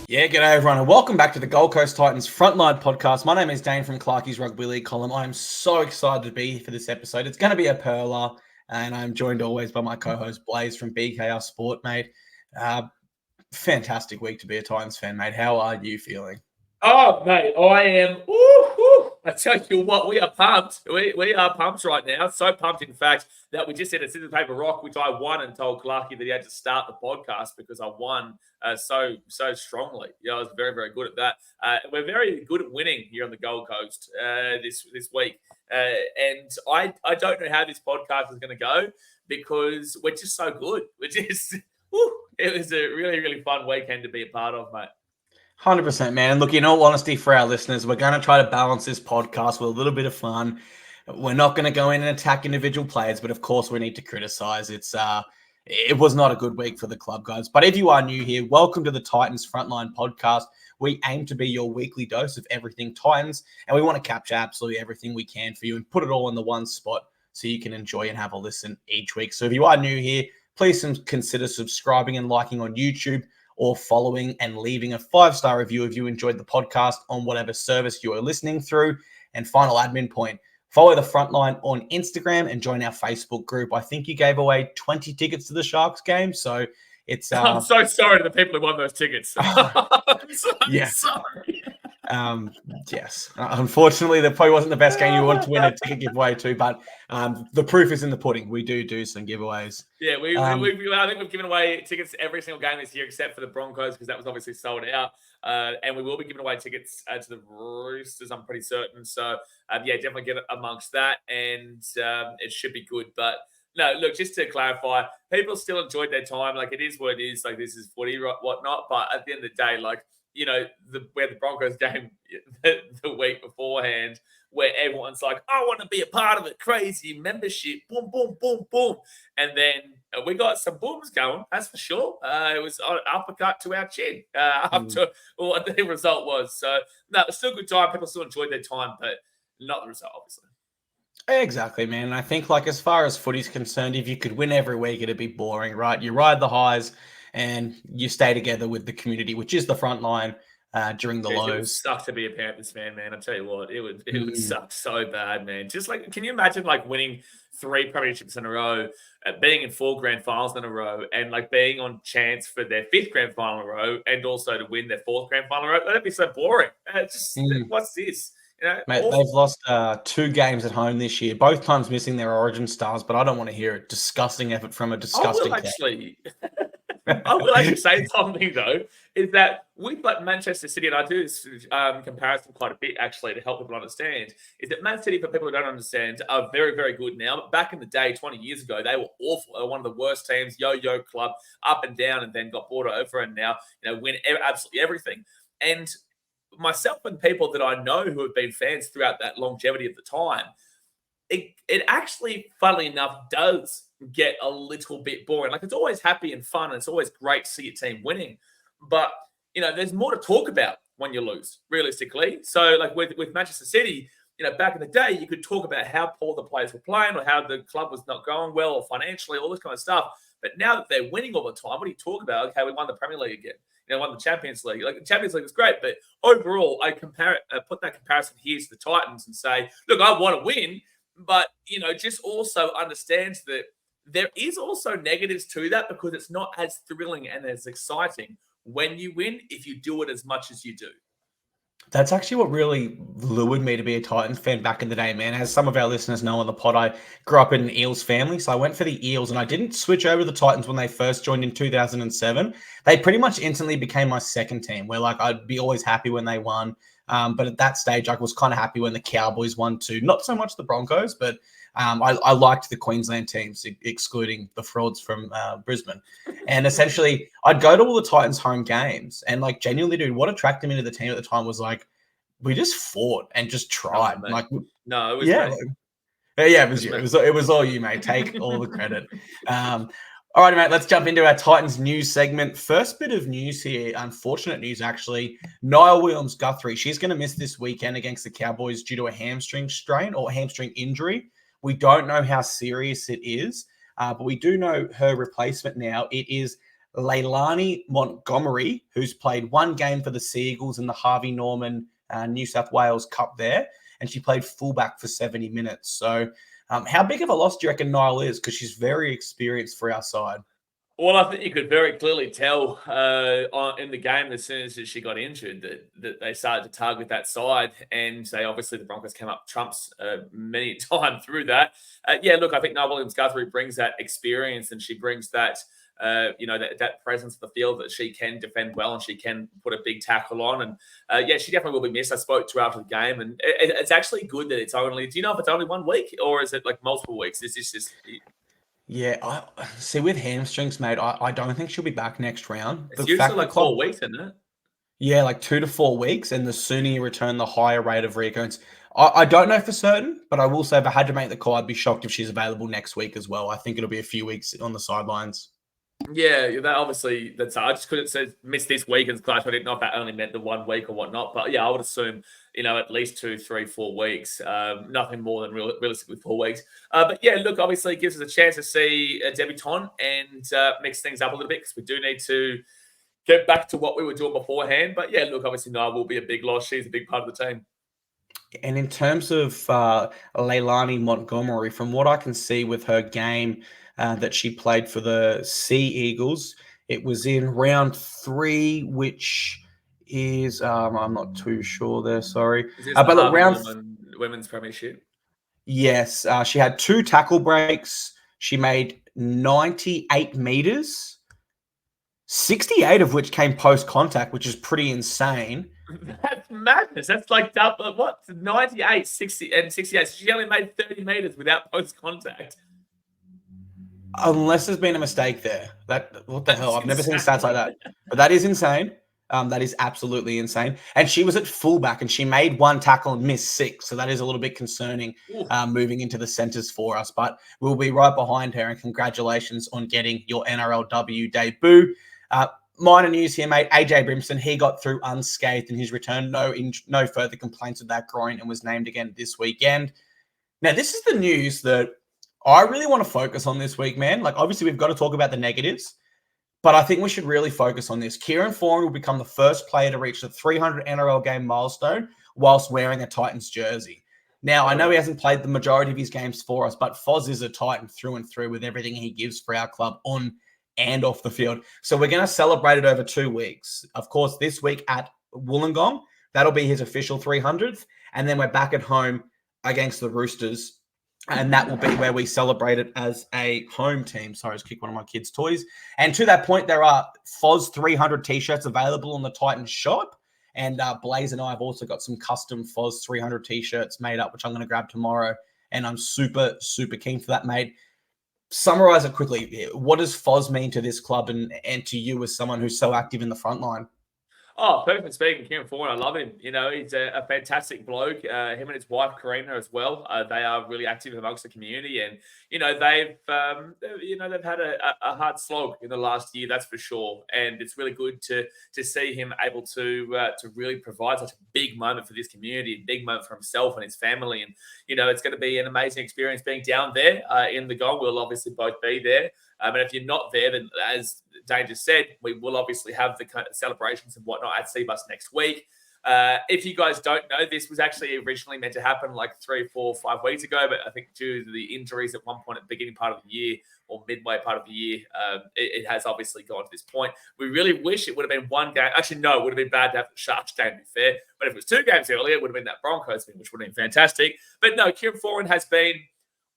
Yeah, g'day everyone, and welcome back to the Gold Coast Titans Frontline Podcast. My name is Dane from Clarkey's Rugby League column. I am so excited to be here for this episode. It's going to be a perler, and I'm joined always by my co-host Blaze from BKRsport, mate. Fantastic week to be a Titans fan, mate. How are you feeling? Oh, mate, I am. I tell you what, we are pumped. We are pumped right now. So pumped, in fact, that we just did a scissors, paper, rock, which I won and told Clarkey that he had to start the podcast because I won so strongly. Yeah, I was very, very good at that. We're very good at winning here on the Gold Coast this week. And I don't know how this podcast is going to go because we're just so good. It was a really, really fun weekend to be a part of, mate. 100%, man. And look, in all honesty, for our listeners, we're going to try to balance this podcast with a little bit of fun. We're not going to go in and attack individual players, but of course we need to criticize. It was not a good week for the club, guys. But if you are new here, welcome to the Titans Frontline Podcast. We aim to be your weekly dose of everything Titans, and we want to capture absolutely everything we can for you and put it all in the one spot so you can enjoy and have a listen each week. So if you are new here, please consider subscribing and liking on YouTube, or following and leaving a 5-star review if you enjoyed the podcast on whatever service you are listening through. And final admin point, follow the Frontline on Instagram and join our Facebook group. I think you gave away 20 tickets to the Sharks game, so it's... I'm so sorry to the people who won those tickets. I'm so sorry. Yes. Unfortunately, that probably wasn't the best game you wanted to win a ticket giveaway to, but the proof is in the pudding. We do some giveaways. Yeah, I think we've given away tickets every single game this year except for the Broncos because that was obviously sold out. And we will be giving away tickets to the Roosters, I'm pretty certain. So, definitely get amongst that, and it should be good. But no, look, just to clarify, people still enjoyed their time. Like, it is what it is. Like, this is footy, whatnot. But at the end of the day, like, you know, where the Broncos game the week beforehand, where everyone's like, I want to be a part of it, crazy membership, boom, boom, boom, boom. And then we got some booms going, that's for sure. It was an uppercut to our chin up to what the result was. So, no, it's still a good time. People still enjoyed their time, but not the result, obviously. Exactly, man. And I think, like, as far as footy's concerned, if you could win every week, it'd be boring, right? You ride the highs and you stay together with the community, which is the front line during the lows. It would suck to be a Panthers fan, man. I tell you what, it would suck so bad, man. Just like, can you imagine like winning 3 premierships in a row, being in 4 grand finals in a row, and like being on chance for their 5th grand final in a row, and also to win their 4th grand final in a row? That'd be so boring. What's this? You know, mate, they've lost 2 games at home this year, both times missing their origin stars, but I don't want to hear it. Disgusting effort from a disgusting team. I will actually say something, though, is that with like Manchester City, and I do this comparison quite a bit, actually, to help people understand, is that Man City, for people who don't understand, are very, very good now. But back in the day, 20 years ago, they were awful. They were one of the worst teams, yo-yo club, up and down, and then got bought over, and now, you know, win absolutely everything. And myself and people that I know who have been fans throughout that longevity of the time, it actually, funnily enough, does get a little bit boring. Like, it's always happy and fun, and it's always great to see your team winning. But, you know, there's more to talk about when you lose, realistically. So, like, with Manchester City, you know, back in the day, you could talk about how poor the players were playing or how the club was not going well or financially, all this kind of stuff. But now that they're winning all the time, what do you talk about? Okay, we won the Premier League again. You know, won the Champions League. Like, the Champions League was great, but overall, I put that comparison here to the Titans and say, look, I want to win, but, you know, just also understand that there is also negatives to that because it's not as thrilling and as exciting when you win if you do it as much as you do. That's actually what really lured me to be a Titans fan back in the day, man. As some of our listeners know on the pod, I grew up in an Eels family, so I went for the Eels, and I didn't switch over to the Titans when they first joined in 2007. They pretty much instantly became my second team, where like I'd be always happy when they won. But at that stage, I was kind of happy when the Cowboys won too. Not so much the Broncos, but I liked the Queensland teams, excluding the frauds from Brisbane. And essentially, I'd go to all the Titans home games, and like genuinely, dude, what attracted me to the team at the time was like we just fought and just tried. It was it was you. It was all you, mate. Take all the credit. All right, mate, let's jump into our Titans news segment. First bit of news here, unfortunate news, actually. Niall Williams-Guthrie, she's going to miss this weekend against the Cowboys due to a hamstring strain or hamstring injury. We don't know how serious it is, but we do know her replacement now. It is Leilani Montgomery, who's played one game for the Seagulls in the Harvey Norman New South Wales Cup there, and she played fullback for 70 minutes. So how big of a loss do you reckon Niall is? Because she's very experienced for our side. Well, I think you could very clearly tell in the game as soon as she got injured that they started to target that side, and the Broncos came up trumps many times through that. Look, I think Niall Williams-Guthrie brings that experience, and she brings that that presence of the field that she can defend well and she can put a big tackle on. And she definitely will be missed. I spoke to her after the game, and it's actually good that it's only. Do you know if it's only 1 week or is it like multiple weeks? Is this just? Yeah, I see with hamstrings, mate, I don't think she'll be back next round. It's usually like 4 weeks, isn't it? Yeah, like 2 to 4 weeks, and the sooner you return, the higher rate of recurrence. I don't know for certain, but I will say if I had to make the call, I'd be shocked if she's available next week as well. I think it'll be a few weeks on the sidelines. Yeah, that's I just couldn't say miss this week as clash. I didn't know if that only meant the 1 week or whatnot, but yeah, I would assume at least 2, 3, 4 weeks, nothing more than realistically 4 weeks. But yeah, look, obviously it gives us a chance to see a debutant and mix things up a little bit because we do need to get back to what we were doing beforehand. But yeah, look, obviously Nia will be a big loss. She's a big part of the team. And in terms of Leilani Montgomery, from what I can see with her game that she played for the Sea Eagles, it was in round 3, which is I'm not too sure there. Sorry, Is this but the look, women's premiership? Yes, she had 2 tackle breaks. She made 98 meters, 68 of which came post contact, which is pretty insane. That's madness. That's like double. What? 98, 60, and 68. So she only made 30 meters without post contact. Unless there's been a mistake there. What the hell? I've never seen stats like that. But that is insane. That is absolutely insane. And she was at fullback and she made 1 tackle and missed 6. So that is a little bit concerning moving into the centers for us. But we'll be right behind her. And congratulations on getting your NRLW debut. Minor news here, mate. AJ Brimson, he got through unscathed in his return. No further complaints of that groin and was named again this weekend. Now, this is the news that I really want to focus on this week, man. Like, obviously, we've got to talk about the negatives, but I think we should really focus on this. Kieran Foran will become the first player to reach the 300 NRL game milestone whilst wearing a Titans jersey. Now, I know he hasn't played the majority of his games for us, but Foz is a Titan through and through with everything he gives for our club on and off the field. So we're going to celebrate it over 2 weeks. Of course, this week at Wollongong, that'll be his official 300th. And then we're back at home against the Roosters. And that will be where we celebrate it as a home team. Sorry, I just kicked one of my kids' toys. And to that point, there are Foz 300 t-shirts available on the Titans shop. And Blaze and I have also got some custom Foz 300 t-shirts made up, which I'm going to grab tomorrow. And I'm super, super keen for that, mate. Summarize it quickly. What does Foz mean to this club and to you as someone who's so active in the front line? Oh, perfect speaking. Kieran Foran, I love him. He's a fantastic bloke. Him and his wife, Karina, as well. They are really active amongst the community. And, they've had a hard slog in the last year, that's for sure. And it's really good to see him able to really provide such a big moment for this community, a big moment for himself and his family. And, it's going to be an amazing experience being down there in the Gong. We'll obviously both be there. And if you're not there, then as Dane just said, we will obviously have the kind of celebrations and whatnot at Cbus next week. If you guys don't know, this was actually originally meant to happen like 3, 4, 5 weeks ago, but I think due to the injuries at one point at the beginning part of the year or midway part of the year, it has obviously gone to this point. We really wish it would have been 1 game. Actually, no, it would have been bad to have the Sharks game, to be fair. But if it was 2 games earlier, it would have been that Broncos thing, which would have been fantastic. But no, Kieran Foran has been,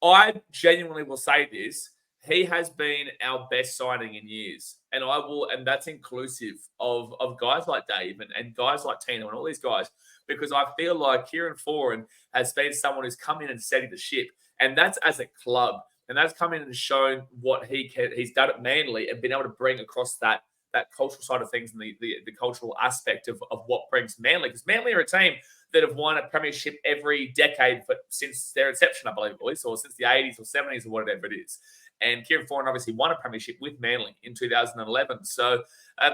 I genuinely will say this, he has been our best signing in years. And that's inclusive of guys like Dave and guys like Tino and all these guys, because I feel like Kieran Foran has been someone who's come in and steadied the ship. And that's as a club. And that's come in and shown what he's done at Manly and been able to bring across that cultural side of things and the cultural aspect of what brings Manly. Because Manly are a team that have won a premiership every decade since their inception, I believe, or since the 80s or 70s or whatever it is. And Kieran Foran obviously won a premiership with Manly in 2011. So,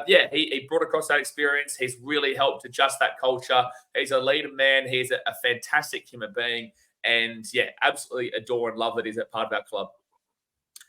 he brought across that experience. He's really helped adjust that culture. He's a leader man. He's a fantastic human being. And, absolutely adore and love that he's a part of our club.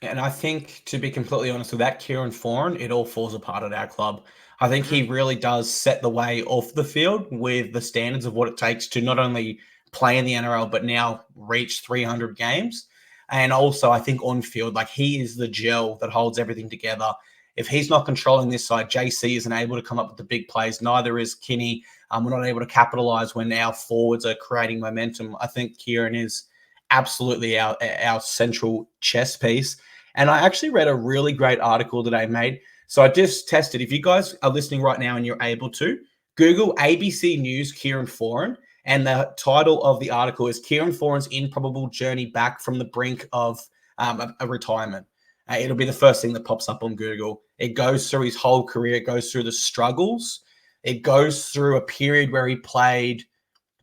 And I think, to be completely honest, with that Kieran Foran, it all falls apart at our club. I think he really does set the way off the field with the standards of what it takes to not only play in the NRL, but now reach 300 games. And also, I think on field, like, he is the gel that holds everything together. If he's not controlling this side, JC isn't able to come up with the big plays. Neither is Kinney. We're not able to capitalize when our forwards are creating momentum. I think Kieran is absolutely our central chess piece. And I actually read a really great article today, mate. So I just tested. If you guys are listening right now and you're able to, Google ABC News Kieran Foran. And the title of the article is Kieran Foran's Improbable Journey Back from the Brink of a Retirement. It'll be the first thing that pops up on Google. It goes through his whole career. It goes through the struggles. It goes through a period where he played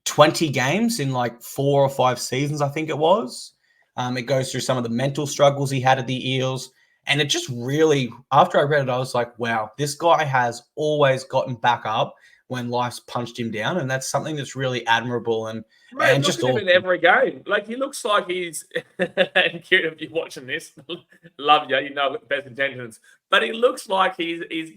20 games in like 4 or 5 seasons, I think it was. It goes through some of the mental struggles he had at the Eels. And it just really, after I read it, I was like, wow, this guy has always gotten back up when life's punched him down. And that's something that's really admirable. And, Mate, and just him in every game. Like, he looks like he's, and Kieran, if you're watching this, love you, you know, best intentions. But he looks like his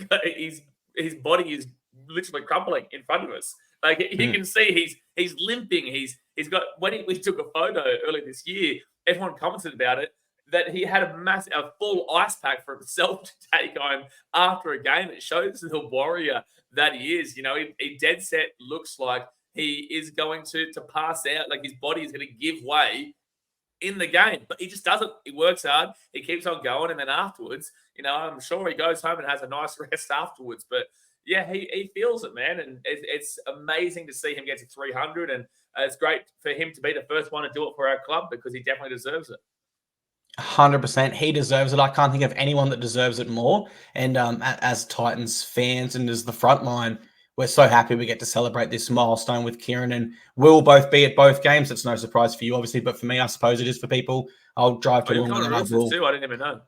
body is literally crumbling in front of us. Like, you can see he's limping. He's got, when we took a photo earlier this year, everyone commented about it, that he had a full ice pack for himself to take home after a game. It shows the warrior that he is. You know, he dead set looks like he is going to pass out, like his body is going to give way in the game. But he just doesn't. He works hard. He keeps on going. And then afterwards, you know, I'm sure he goes home and has a nice rest afterwards. But yeah, he feels it, man. And it's amazing to see him get to 300. And it's great for him to be the first one to do it for our club, because he definitely deserves it. 100%. He deserves it. I can't think of anyone that deserves it more. And as Titans fans and as the front line, we're so happy we get to celebrate this milestone with Kieran, and we'll both be at both games. It's no surprise for you, obviously, but for me, I suppose it is for people. I'll drive to Wollongong and Roosters too. I didn't even know.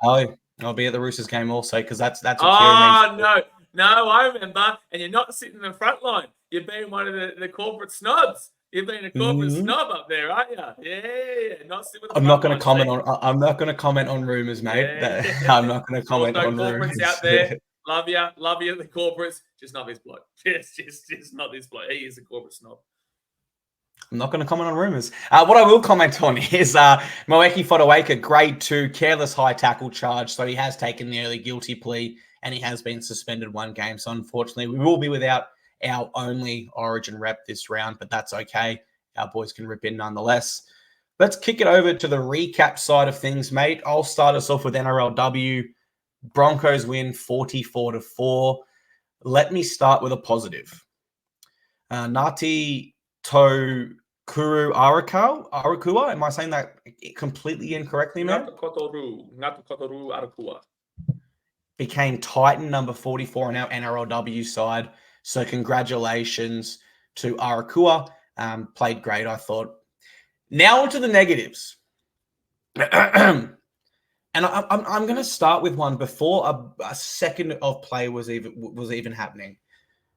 I'll be at the Roosters game also, because that's what Kieran means. No, I remember. And you're not sitting in the front line. You're being one of the corporate snobs. You've been a corporate snob up there, aren't you? Yeah. I'm not going to comment on rumors, mate. Yeah. I'm not going to comment on rumors. Corporates out there, love you, the corporates. Just not this bloke. Just not this bloke. He is a corporate snob. I'm not going to comment on rumors. What I will comment on is Moeki Fotuaika, grade 2, careless high tackle charge. So he has taken the early guilty plea and he has been suspended 1 game. So unfortunately, we will be without our only Origin rep this round, but that's okay. Our boys can rip in nonetheless. Let's kick it over to the recap side of things, mate. I'll start us off with NRLW. Broncos win 44-4. Let me start with a positive. Ngati Tokuru Arakua. Am I saying that completely incorrectly, man? Ngati Kotoru Arakua. Became Titan number 44 on our NRLW side. So congratulations to Arakua. Played great, I thought. Now onto the negatives. And I'm going to start with one before a second of play was even happening.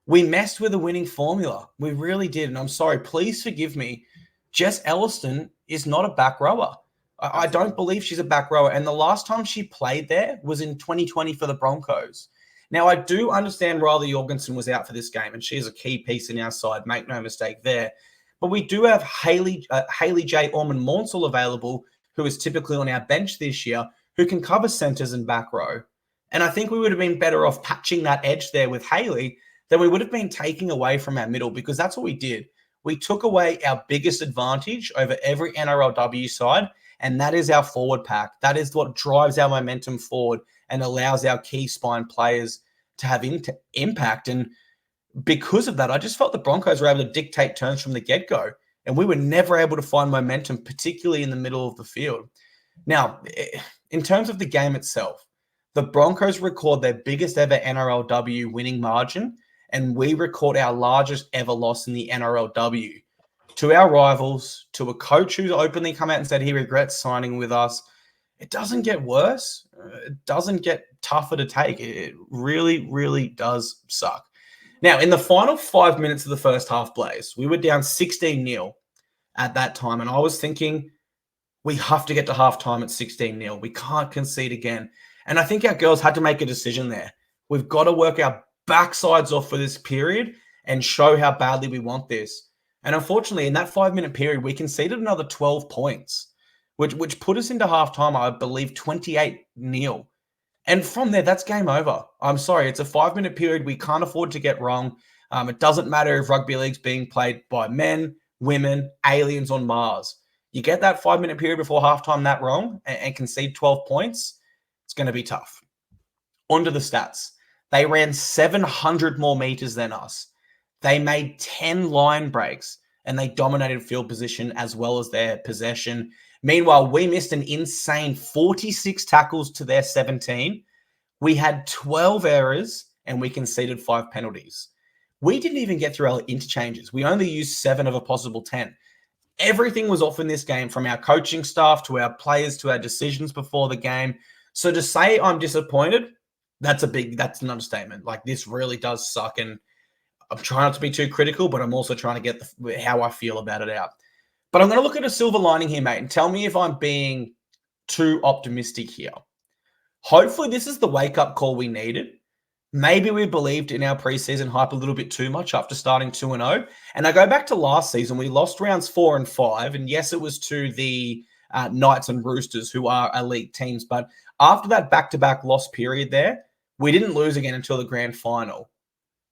We messed with the winning formula. We really did. And I'm sorry. Please forgive me. Jess Elliston is not a back rower. I don't believe she's a back rower. And the last time she played there was in 2020 for the Broncos. Now, I do understand Riley Jorgensen was out for this game, and she's a key piece in our side. Make no mistake there. But we do have Haley J. Ormond-Maunsell available, who is typically on our bench this year, who can cover centres and back row. And I think we would have been better off patching that edge there with Haley than we would have been taking away from our middle, because that's what we did. We took away our biggest advantage over every NRLW side, and that is our forward pack. That is what drives our momentum forward and allows our key spine players to have impact. And because of that, I just felt the Broncos were able to dictate turns from the get-go, and we were never able to find momentum, particularly in the middle of the field. Now, in terms of the game itself, the Broncos record their biggest ever NRLW winning margin, and we record our largest ever loss in the NRLW. To our rivals, to a coach who's openly come out and said he regrets signing with us, it doesn't get worse. It doesn't get tougher to take. It really, really does suck. Now, in the final 5 minutes of the first half, Blaze, we were down 16-0 at that time. And I was thinking, we have to get to halftime at 16-0. We can't concede again. And I think our girls had to make a decision there. We've got to work our backsides off for this period and show how badly we want this. And unfortunately, in that 5-minute period, we conceded another 12 points, which put us into halftime, I believe, 28-0. And from there, that's game over. I'm sorry, it's a 5-minute period we can't afford to get wrong. It doesn't matter if rugby league's being played by men, women, aliens on Mars. You get that 5-minute period before halftime that wrong and concede 12 points, it's going to be tough. On to the stats. They ran 700 more meters than us. They made 10 line breaks, and they dominated field position as well as their possession. Meanwhile, we missed an insane 46 tackles to their 17. We had 12 errors, and we conceded 5 penalties. We didn't even get through our interchanges. We only used 7 of a possible 10. Everything was off in this game, from our coaching staff to our players to our decisions before the game. So to say I'm disappointed, that's an understatement. Like, this really does suck, and I'm trying not to be too critical, but I'm also trying to get how I feel about it out. But I'm going to look at a silver lining here, mate, and tell me if I'm being too optimistic here. Hopefully this is the wake-up call we needed. Maybe we believed in our preseason hype a little bit too much after starting 2-0. And I go back to last season, we lost rounds 4 and 5. And yes, it was to the Knights and Roosters, who are elite teams. But after that back-to-back loss period there, we didn't lose again until the grand final.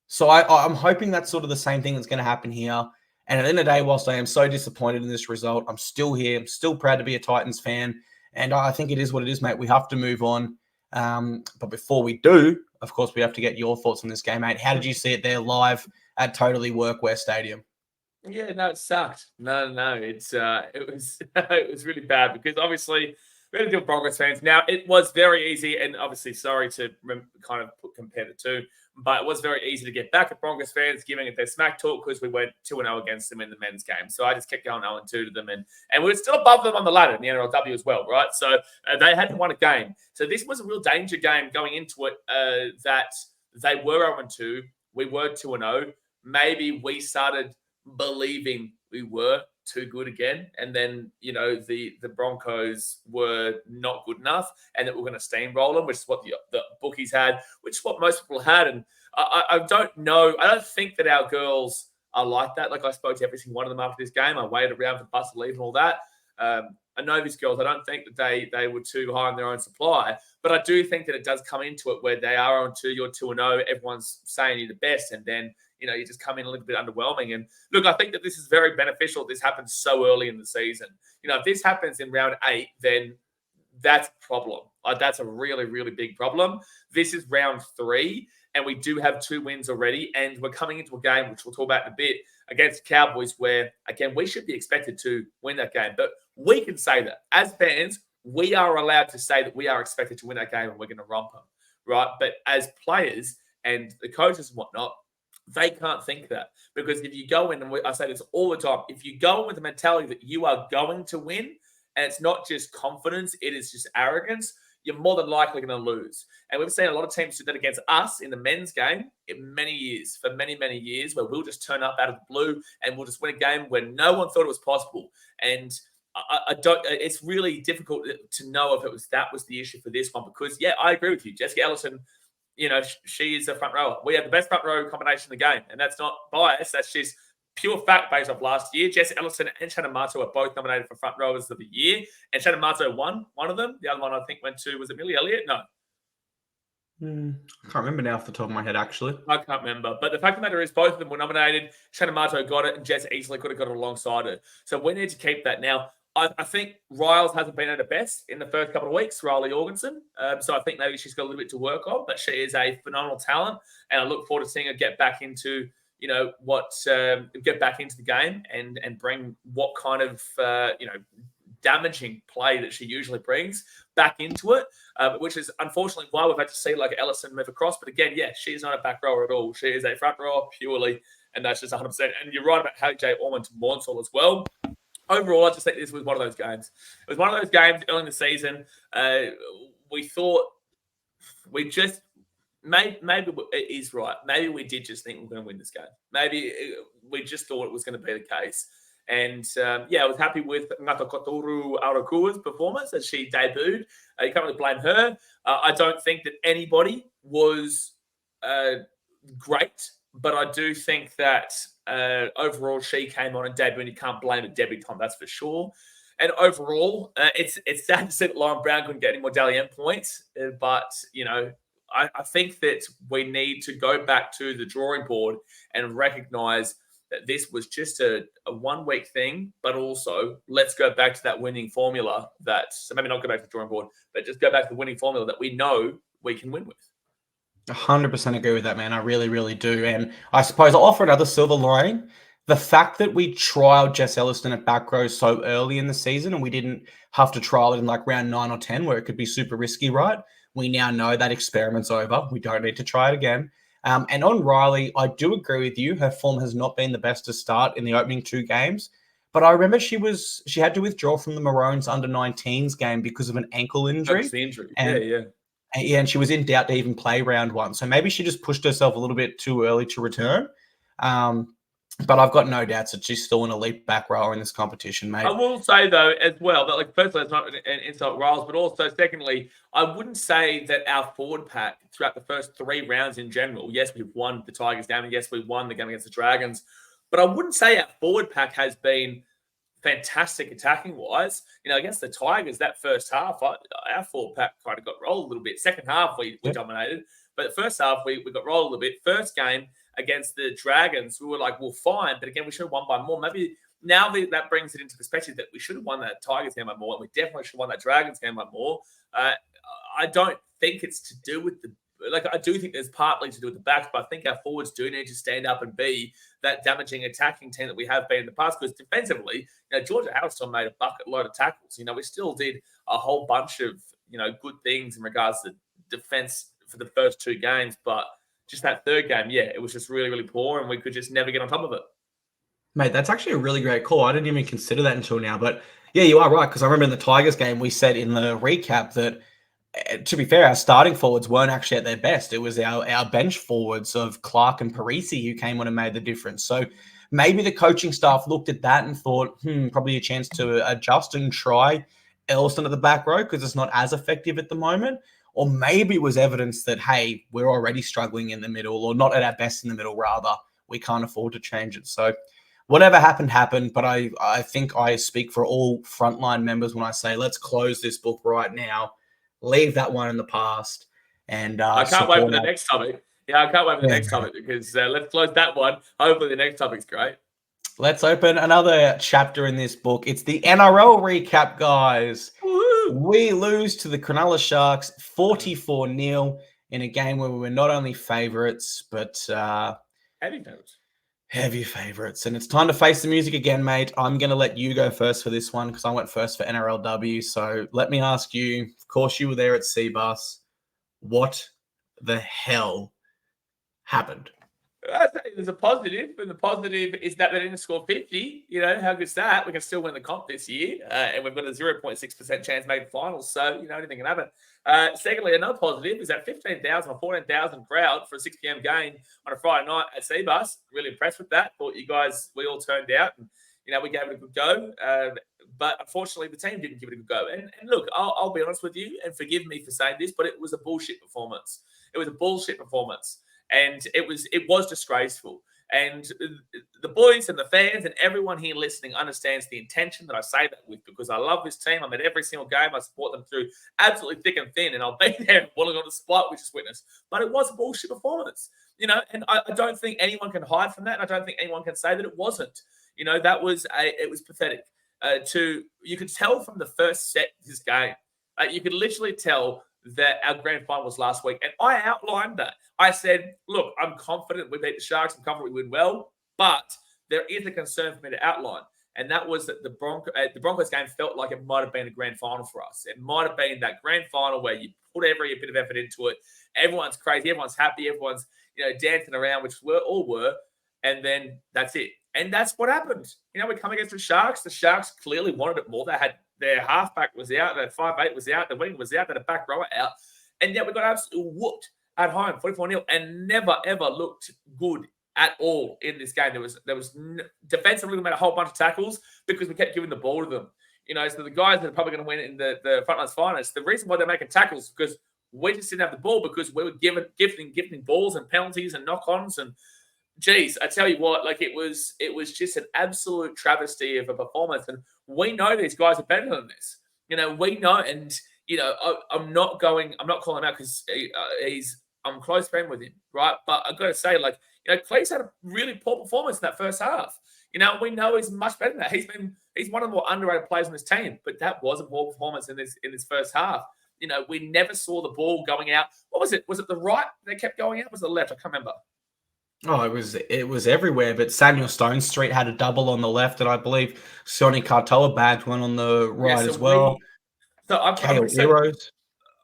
So I'm hoping that's sort of the same thing that's going to happen here. And at the end of the day, whilst I am so disappointed in this result, I'm still here. I'm still proud to be a Titans fan. And I think it is what it is, mate. We have to move on. But before we do, of course, we have to get your thoughts on this game, mate. How did you see it there live at Totally Workwear Stadium? Yeah, no, it sucked. No, it was it was really bad because obviously we're going to deal with Broncos fans. Now, it was very easy, and obviously sorry to kind of compare the two, but it was very easy to get back at Broncos fans, giving it their smack talk because we went 2-0 against them in the men's game. So I just kept going 0-2 to them, and we were still above them on the ladder in the NRLW as well, right? So they hadn't won a game. So this was a real danger game going into it, that they were 0-2, we were 2-0. Maybe we started believing we were too good again, and then the Broncos were not good enough, and that we're going to steamroll them, which is what the bookies had, which is what most people had. And I don't know. I don't think that our girls are like that. Like, I spoke to every single one of them after this game. I waited around for the bus to leave and all that. I know these girls. I don't think that they were too high on their own supply, but I do think that it does come into it where they are 0-2, you're 2-0. Everyone's saying you're the best, and then you just come in a little bit underwhelming. And look, I think that this is very beneficial. This happens so early in the season. If this happens in round 8, then that's a problem. That's a really, really big problem. This is round 3, and we do have 2 wins already. And we're coming into a game, which we'll talk about in a bit, against the Cowboys, where, again, we should be expected to win that game. But we can say that. As fans, we are allowed to say that we are expected to win that game and we're going to romp them, right? But as players and the coaches and whatnot, they can't think that, because if you go in, and I say this all the time, if you go in with the mentality that you are going to win, and it's not just confidence, it is just arrogance, you're more than likely going to lose. And we've seen a lot of teams do that against us in the men's game in many years, for many, many years, where we'll just turn up out of the blue and we'll just win a game when no one thought it was possible. And I don't. It's really difficult to know if that was the issue for this one, because I agree with you, Jessica Ellison. She is a front rower. We have the best front row combination in the game, and that's not bias. That's just pure fact based off last year. Jess Ellison and Shannon Marto are both nominated for front rowers of the year, and Shannon Marto won one of them. The other one I think went to, was it Millie Elliott? No. I can't remember now off the top of my head, actually. I can't remember. But the fact of the matter is both of them were nominated. Shannon Marto got it, and Jess easily could have got it alongside it. So we need to keep that. Now, I think Riles hasn't been at her best in the first couple of weeks, Riley Jorgensen. So I think maybe she's got a little bit to work on, but she is a phenomenal talent, and I look forward to seeing her get back into get back into the game and bring what kind of damaging play that she usually brings back into it, which is unfortunately why we've had to see like Ellison move across. But again, she's not a back rower at all. She is a front rower purely, and that's just 100%. And you're right about Jay Ormond to Mornsall as well. Overall, I just think this was one of those games. It was one of those games early in the season. We thought we just maybe it is right. Maybe we did just think we're going to win this game. Maybe we just thought it was going to be the case. And I was happy with Ngata Kotoru Arakua's performance as she debuted. You can't really blame her. I don't think that anybody was great, but I do think that overall she came on and debuted, and you can't blame a debutante, that's for sure. And overall, it's sad to see that Lauren Brown couldn't get any more Dally M points, but I think that we need to go back to the drawing board and recognise that this was just a 1 week thing, but also let's go back to that winning formula so maybe not go back to the drawing board, but just go back to the winning formula that we know we can win with. 100% agree with that, man. I really, really do. And I suppose I'll offer another silver lining. The fact that we trialed Jess Elliston at back row so early in the season and we didn't have to trial it in like round 9 or 10 where it could be super risky, right? We now know that experiment's over. We don't need to try it again. And on Riley, I do agree with you. Her form has not been the best to start in the opening 2 games. But I remember she had to withdraw from the Maroons under-19s game because of an ankle injury. That's the injury. And she was in doubt to even play round 1. So maybe she just pushed herself a little bit too early to return. But I've got no doubts that she's still an elite back rower in this competition, mate. I will say, though, as well, that firstly, it's not an insult Riles, but also, secondly, I wouldn't say that our forward pack throughout the first 3 rounds in general, yes, we've won the Tigers down, and yes, we won the game against the Dragons, but I wouldn't say our forward pack has been fantastic attacking-wise. Against the Tigers, that first half, our forward pack kind of got rolled a little bit. Second half, we dominated. But the first half, we got rolled a little bit. First game against the Dragons, we were like, well, fine. But again, we should have won by more. Maybe now that brings it into perspective that we should have won that Tigers game by more. And we definitely should have won that Dragons game by more. I don't think it's to do with I do think there's partly to do with the backs, but I think our forwards do need to stand up and be that damaging attacking team that we have been in the past. Because defensively, Georgia Harrison made a bucket load of tackles. We still did a whole bunch of, good things in regards to defense for the first 2 games. But just that third game, it was just really, really poor, and we could just never get on top of it. Mate, that's actually a really great call. I didn't even consider that until now. But yeah, you are right, because I remember in the Tigers game, we said in the recap that, to be fair, our starting forwards weren't actually at their best. It was our bench forwards of Clark and Parisi who came on and made the difference. So maybe the coaching staff looked at that and thought, probably a chance to adjust and try Elston at the back row because it's not as effective at the moment. Or maybe it was evidence that, hey, we're already struggling in the middle, or not at our best in the middle, rather. We can't afford to change it. So whatever happened. But I think I speak for all frontline members when I say let's close this book right now. Leave that one in the past. And I can't wait for the next topic. Yeah, I can't wait for the next topic because let's close that one. Hopefully the next topic's great. Let's open another chapter in this book. It's the NRL recap, guys. Woo-hoo. We lose to the Cronulla Sharks 44-0 in a game where we were not only favourites, but heavy favourites. And it's time to face the music again, mate. I'm going to let you go first for this one because I went first for NRLW. So let me ask you, of course you were there at Cbus, what the hell happened? There's a positive, and the positive is that they didn't score 50. How good's that? We can still win the comp this year, and we've got a 0.6% chance making finals, so, anything can happen. Secondly, another positive is that 15,000 or 14,000 crowd for a 6 p.m. game on a Friday night at Cbus. Really impressed with that. Thought we all turned out, and, we gave it a good go. But unfortunately, the team didn't give it a good go. And look, I'll be honest with you, and forgive me for saying this, but it was a bullshit performance. It was a bullshit performance. And it was disgraceful. And the boys and the fans and everyone here listening understands the intention that I say that with, because I love this team. I'm at every single game. I support them through absolutely thick and thin. And I'll be there at Wollongong despite we just witnessed. But it was a bullshit performance. And I don't think anyone can hide from that. And I don't think anyone can say that it wasn't. It was pathetic. You could tell from the first set of this game. You could literally tell that our grand final was last week. And I outlined that. I said, look, I'm confident we beat the Sharks. I'm confident we win well. But there is a concern for me to outline. And that was that the Broncos game felt like it might have been a grand final for us. It might have been that grand final where you put every bit of effort into it. Everyone's crazy. Everyone's happy. Everyone's dancing around, which we all were. And then that's it. And that's what happened. We come against the Sharks. The Sharks clearly wanted it more. They had their halfback was out. Their 5'8" was out. The wing was out. They had a back rower out. And yet we got absolutely whooped at home, 44-0, and never, ever looked good at all in this game. There was defensively we made a whole bunch of tackles because we kept giving the ball to them. So the guys that are probably going to win in the Frontline's finest, the reason why they're making tackles is because we just didn't have the ball because we were gifting balls and penalties and knock-ons. And geez, I tell you what, like it was just an absolute travesty of a performance. And we know these guys are better than this. We know, and I'm not calling him out because I'm close friend with him, right? But I've got to say, like, Cleese had a really poor performance in that first half. We know he's much better than that. He's one of the more underrated players on this team, but that was a poor performance in this first half. We never saw the ball going out. What was it? Was it the right that kept going out? Was it the left? I can't remember. Oh, it was everywhere. But Samuel Stone Street had a double on the left, and I believe Sonny Katoa bagged one on the right as well. Kale Heroes.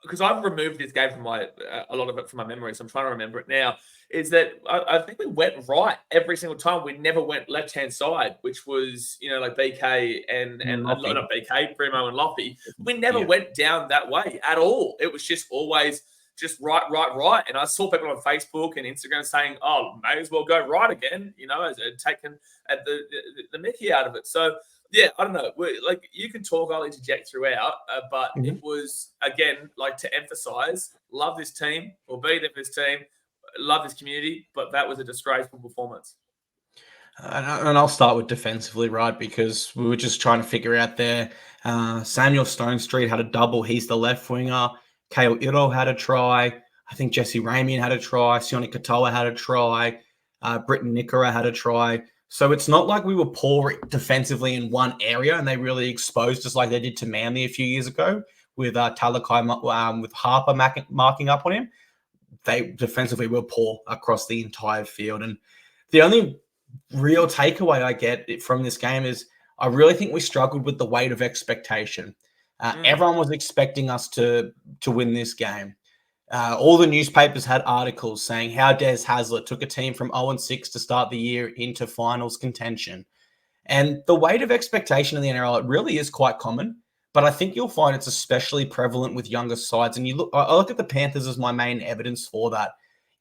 Because I've removed this game from a lot of it from my memory, so I'm trying to remember it now. Is that I think we went right every single time. We never went left hand side, which was like BK and not BK, Primo and Loppy. We never went down that way at all. It was just always just right. And I saw people on Facebook and Instagram saying, "Oh, may as well go right again," as taking the Mickey out of it. So. Yeah, I don't know. Like you can talk, I'll interject throughout, but it was, again, like to emphasize, love this team, or be there for this team, love this community, but that was a disgraceful performance. And I'll start with defensively, right, because we were just trying to figure out there. Samuel Stone Street had a double. He's the left winger. Kale Iro had a try. I think Jesse Ramian had a try. Sione Katoa had a try. Britton Nickera had a try. So it's not like we were poor defensively in one area and they really exposed us like they did to Manly a few years ago with Talakai with Harper marking up on him. They defensively were poor across the entire field. And the only real takeaway I get from this game is I really think we struggled with the weight of expectation. Everyone was expecting us to win this game. All the newspapers had articles saying how Des Hasler took a team from 0-6 to start the year into finals contention. And the weight of expectation in the NRL, it really is quite common, but I think you'll find it's especially prevalent with younger sides. And I look at the Panthers as my main evidence for that.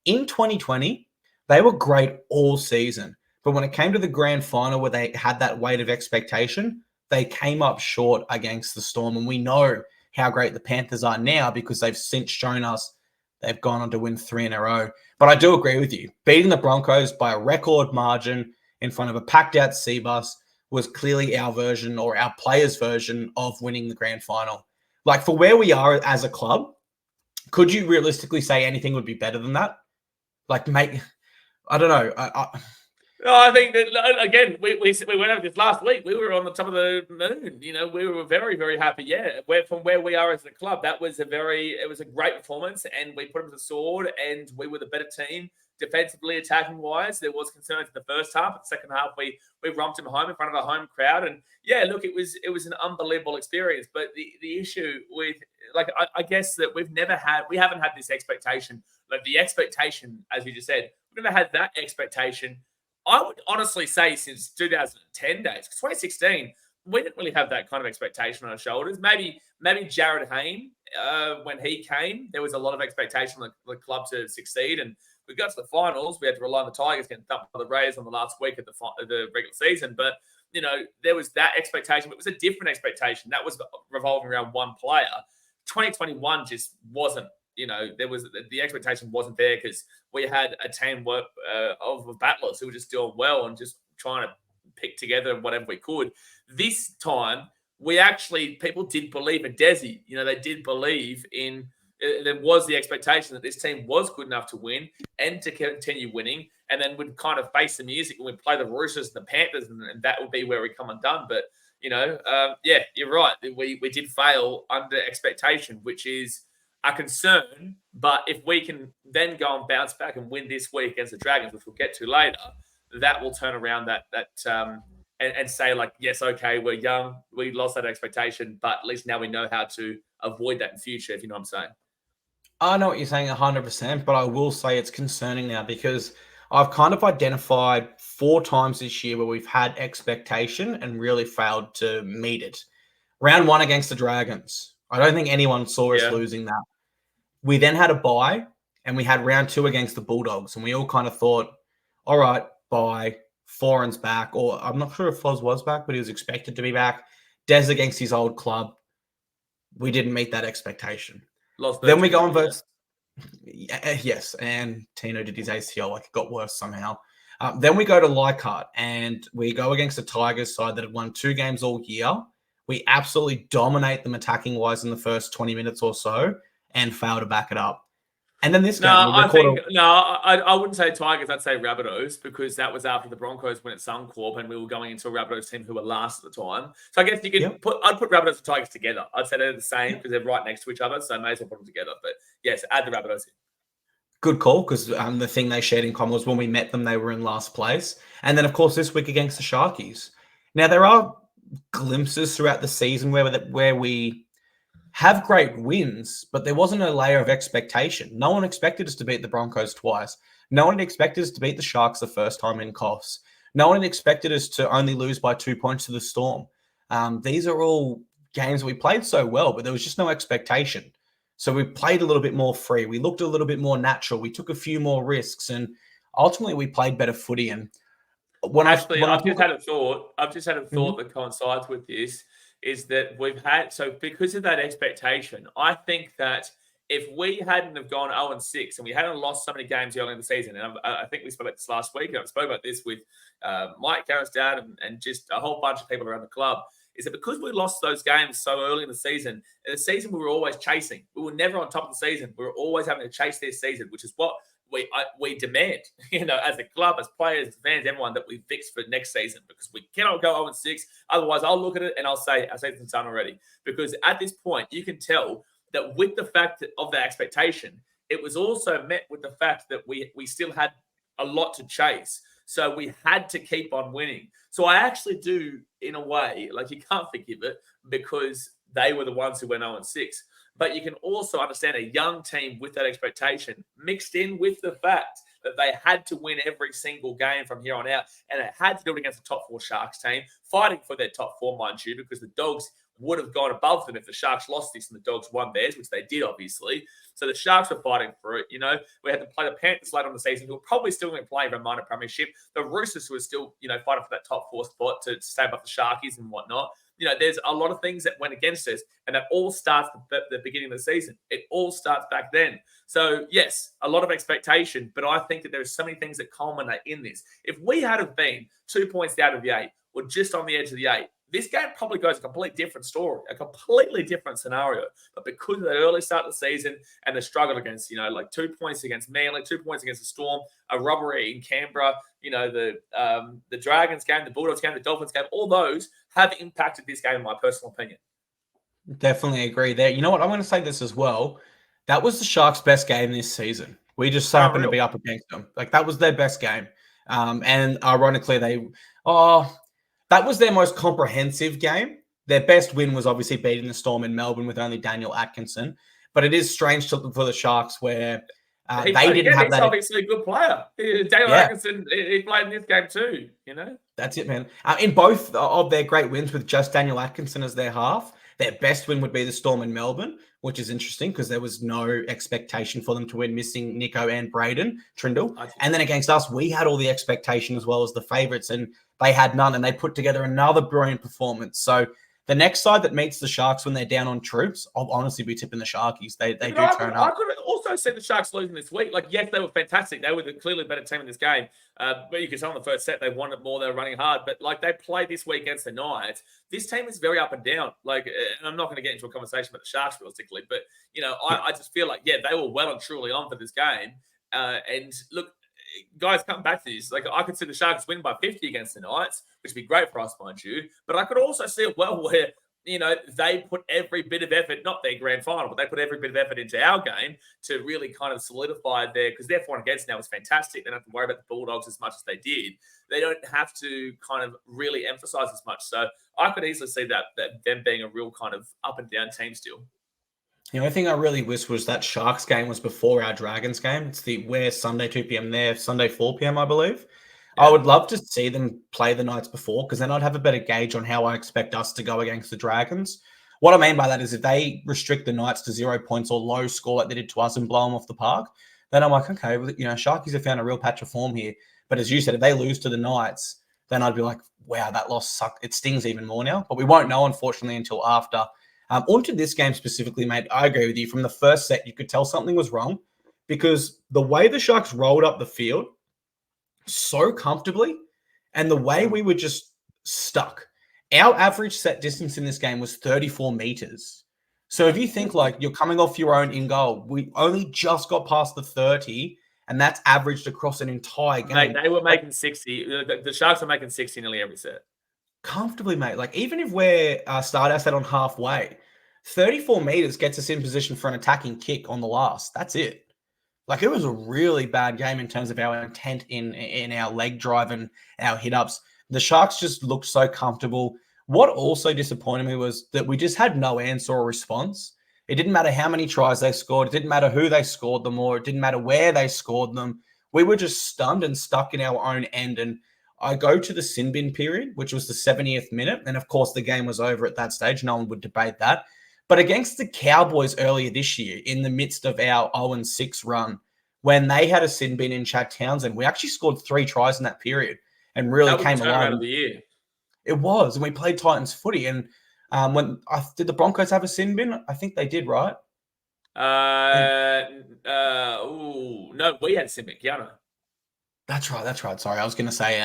In 2020, they were great all season, but when it came to the grand final where they had that weight of expectation, they came up short against the Storm. And we know how great the Panthers are now because they've since shown us they've gone on to win 3 in a row. But I do agree with you. Beating the Broncos by a record margin in front of a packed-out Cbus was clearly our version or our players' version of winning the grand final. Like, for where we are as a club, could you realistically say anything would be better than that? Like, I don't know. No, I think that, again, we went over this last week. We were on the top of the moon. We were very, very happy. Yeah, from where we are as a club, it was a great performance, and we put them to the sword, and we were the better team defensively, attacking wise. There was concerns in the first half. But the second half, we romped them home in front of a home crowd, and yeah, look, it was an unbelievable experience. But the issue with, like, I guess that we haven't had this expectation. Like the expectation, as you just said, we've never had that expectation. I would honestly say since 2010 days, 2016, we didn't really have that kind of expectation on our shoulders. Maybe Jared Hayne, when he came, there was a lot of expectation on the club to succeed. And we got to the finals. We had to rely on the Tigers getting thumped by the Rays on the last week of the regular season. But, there was that expectation. But it was a different expectation. That was revolving around one player. 2021 just wasn't. The expectation wasn't there because we had a team of battlers who were just doing well and just trying to pick together whatever we could. This time, people did believe in Desi. They did believe in, there was the expectation that this team was good enough to win and to continue winning. And then we'd kind of face the music and we'd play the Roosters and the Panthers, and that would be where we come undone. But, yeah, you're right. We did fail under expectation, which is a concern, but if we can then go and bounce back and win this week against the Dragons, which we'll get to later, that will turn around that and say, like, yes, okay, we're young, we lost that expectation, but at least now we know how to avoid that in future, if you know what I'm saying. I know what you're saying 100%, but I will say it's concerning now because I've kind of identified 4 times this year where we've had expectation and really failed to meet it. Round 1 against the Dragons. I don't think anyone saw us losing that. We then had a bye, and we had round 2 against the Bulldogs, and we all kind of thought, all right, bye. Foran's back, or I'm not sure if Foz was back, but he was expected to be back. Des against his old club. We didn't meet that expectation. Then we go on versus... Yes, and Tino did his ACL, like it got worse somehow. Then we go to Leichhardt, and we go against a Tigers side that had won 2 games all year. We absolutely dominate them attacking-wise in the first 20 minutes or so and fail to back it up. And then this game... I wouldn't say Tigers, I'd say Rabbitohs, because that was after the Broncos went at Suncorp and we were going into a Rabbitohs team who were last at the time. So I guess you could I'd put Rabbitohs and Tigers together. I'd say they're the same because they're right next to each other, so I may as well put them together. But yes, add the Rabbitohs in. Good call, because the thing they shared in common was when we met them, they were in last place. And then, of course, this week against the Sharkies. Now, there are glimpses throughout the season where we have great wins, but there wasn't a layer of expectation. No one expected us to beat the Broncos twice. No one expected us to beat the Sharks the first time in Coffs. No one expected us to only lose by 2 points to the Storm. These are all games we played so well, but there was just no expectation. So we played a little bit more free. We looked a little bit more natural. We took a few more risks, and ultimately we played better footy. And I've just had a thought that coincides with this. Is that we've had, so because of that expectation, I think that if we hadn't have gone 0-6 and we hadn't lost so many games early in the season, and I think we spoke about this last week, and I spoke about this with Mike Garrett's dad and just a whole bunch of people around the club, is that because we lost those games so early in the season we were always chasing. We were never on top of the season. We were always having to chase this season, which is what we demand, as a club, as players, as fans, everyone, that we fix for next season, because we cannot go 0-6. Otherwise, I'll look at it and I'll say our season's done already. Because at this point, you can tell that with the fact of the expectation, it was also met with the fact that we still had a lot to chase. So we had to keep on winning. So I actually do, in a way, like, you can't forgive it because they were the ones who went 0-6. But you can also understand a young team with that expectation mixed in with the fact that they had to win every single game from here on out. And it had to do it against the top 4 Sharks team, fighting for their top 4, mind you, because the Dogs would have gone above them if the Sharks lost this and the Dogs won theirs, which they did, obviously. So the Sharks were fighting for it. We had to play the Panthers later on the season, who were probably still going to play for a minor premiership. The Roosters, who were still, fighting for that top 4 spot to stay above the Sharkies and whatnot. There's a lot of things that went against us, and that all starts at the beginning of the season. It all starts back then. So, yes, a lot of expectation, but I think that there are so many things that culminate in this. If we had have been 2 points out of the 8 or just on the edge of the 8, this game probably goes a completely different story, a completely different scenario. But because of that early start of the season and the struggle against, 2 points against Manly, 2 points against the Storm, a robbery in Canberra, the Dragons game, the Bulldogs game, the Dolphins game, all those have impacted this game, in my personal opinion. Definitely agree there. You know what? I'm going to say this as well. That was the Sharks' best game this season. We just so happened to be up against them. Like, that was their best game. And ironically, that was their most comprehensive game. Their best win was obviously beating the Storm in Melbourne with only Daniel Atkinson. But it is strange for the Sharks where they didn't have that. He's obviously a good player. Daniel Atkinson, he played in this game too, That's it, man. In both of their great wins with just Daniel Atkinson as their half, their best win would be the Storm in Melbourne, which is interesting because there was no expectation for them to win, missing Nico and Braden Trindle. And then against us, we had all the expectation as well as the favourites, and they had none, and they put together another brilliant performance. So the next side that meets the Sharks when they're down on troops, I'll honestly be tipping the Sharkies. They do turn up. I could also see the Sharks losing this week. Like, yes, they were fantastic. They were the clearly better team in this game. But you could tell in the first set they wanted more. They were running hard. But, they played this week against the Knights. This team is very up and down. And I'm not going to get into a conversation about the Sharks realistically. But, I just feel like, they were well and truly on for this game. And, look, guys, come back to this. I could see the Sharks win by 50 against the Knights, which would be great for us, mind you. But I could also see it well where, they put every bit of effort, not their grand final, but they put every bit of effort into our game to really kind of solidify because their for and against now is fantastic. They don't have to worry about the Bulldogs as much as they did. They don't have to kind of really emphasize as much. So I could easily see that them being a real kind of up and down team still. The only thing I really wish was that Sharks game was before our Dragons game. It's we're Sunday 2 p.m. there, Sunday 4 p.m. I believe. Yeah. I would love to see them play the nights before because then I'd have a better gauge on how I expect us to go against the Dragons. What I mean by that is if they restrict the Knights to 0 points or low score like they did to us and blow them off the park, then I'm like, okay, Sharkies have found a real patch of form here. But as you said, if they lose to the Knights, then I'd be like, wow, that loss sucked. It stings even more now. But we won't know, unfortunately, until after. Onto this game specifically, mate, I agree with you. From the first set, you could tell something was wrong because the way the Sharks rolled up the field so comfortably and the way we were just stuck. Our average set distance in this game was 34 meters. So if you think like you're coming off your own in goal, we only just got past the 30, and that's averaged across an entire game. Mate, they were making 60. The Sharks are making 60 nearly every set. Comfortably, mate. Like even if we're start our set on halfway, 34 meters gets us in position for an attacking kick on the last. That's it. Like it was a really bad game in terms of our intent in our leg drive and our hit ups. The Sharks just looked so comfortable. What also disappointed me was that we just had no answer or response. It didn't matter how many tries they scored. It didn't matter who they scored them or it didn't matter where they scored them. We were just stunned and stuck in our own end. And I go to the sin bin period, which was the 70th minute. And of course, the game was over at that stage. No one would debate that. But against the Cowboys earlier this year, in the midst of our 0-6 run, when they had a sin bin in Chad Townsend, we actually scored 3 tries in that period and really came alive. Of the year. It was, and we played Titans footy. And did the Broncos have a sin bin? I think they did, right? No, we had sin bin, Keanu. That's right. Sorry, I was going to say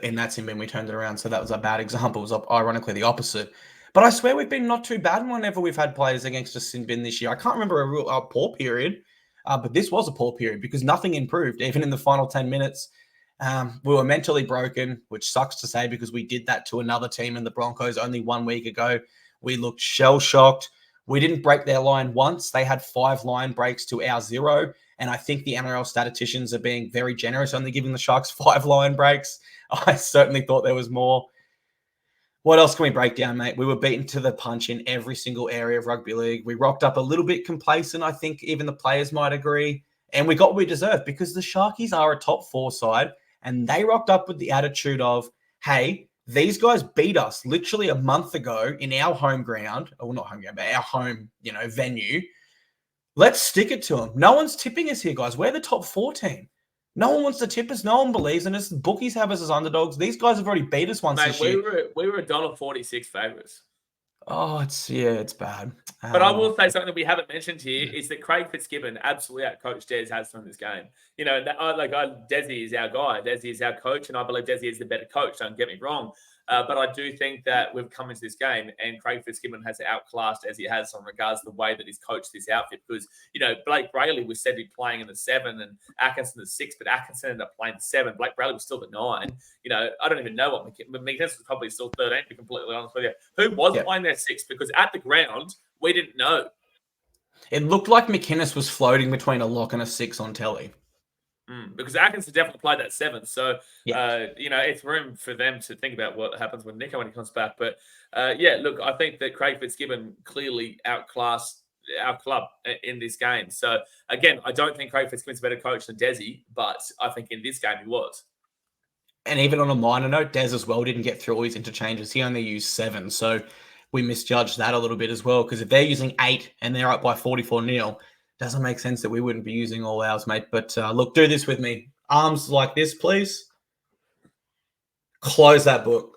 in that sin bin we turned it around, so that was a bad example. It was ironically the opposite. But I swear we've been not too bad whenever we've had players against a sin bin this year. I can't remember a real poor period, but this was a poor period because nothing improved, even in the final 10 minutes. We were mentally broken, which sucks to say because we did that to another team in the Broncos only 1 week ago. We looked shell-shocked. We didn't break their line once. They had 5 line breaks to our 0. And I think the NRL statisticians are being very generous, only giving the Sharks 5 line breaks. I certainly thought there was more. What else can we break down, mate? We were beaten to the punch in every single area of rugby league. We rocked up a little bit complacent. I think even the players might agree. And we got what we deserved because the Sharkies are a top 4 side. And they rocked up with the attitude of, hey, these guys beat us literally a month ago in our home ground. Well, not home ground, but our home, venue. Let's stick it to them. No one's tipping us here, guys. We're the top 4 team. No one wants to tip us. No one believes in us. Bookies have us as underdogs. These guys have already beat us once this year. We were $1.46 favourites. Oh, it's bad. But I will say something that we haven't mentioned here is that Craig Fitzgibbon absolutely outcoached Des Hasler in this game. Desi is our guy. Desi is our coach, and I believe Desi is the better coach. Don't get me wrong. But I do think that we've come into this game and Craig Fitzgibbon has outclassed as he has in regards to the way that he's coached this outfit. Because, Blake Brayley was said to be playing in the 7 and Atkinson the 6, but Atkinson ended up playing the 7. Blake Brayley was still the 9. I don't even know what McInnes was probably still 13, to be completely honest with you. Who was playing their 6? Because at the ground, we didn't know. It looked like McInnes was floating between a lock and a 6 on telly. Because Atkinson definitely played that 7. So, it's room for them to think about what happens with Nico when he comes back. But, I think that Craig Fitzgibbon clearly outclassed our club in this game. So, again, I don't think Craig Fitzgibbon's a better coach than Desi, but I think in this game he was. And even on a minor note, Des as well didn't get through all his interchanges. He only used 7. So we misjudged that a little bit as well. Because if they're using 8 and they're up by 44-0, doesn't make sense that we wouldn't be using all ours, mate. But look, do this with me. Arms like this, please. Close that book.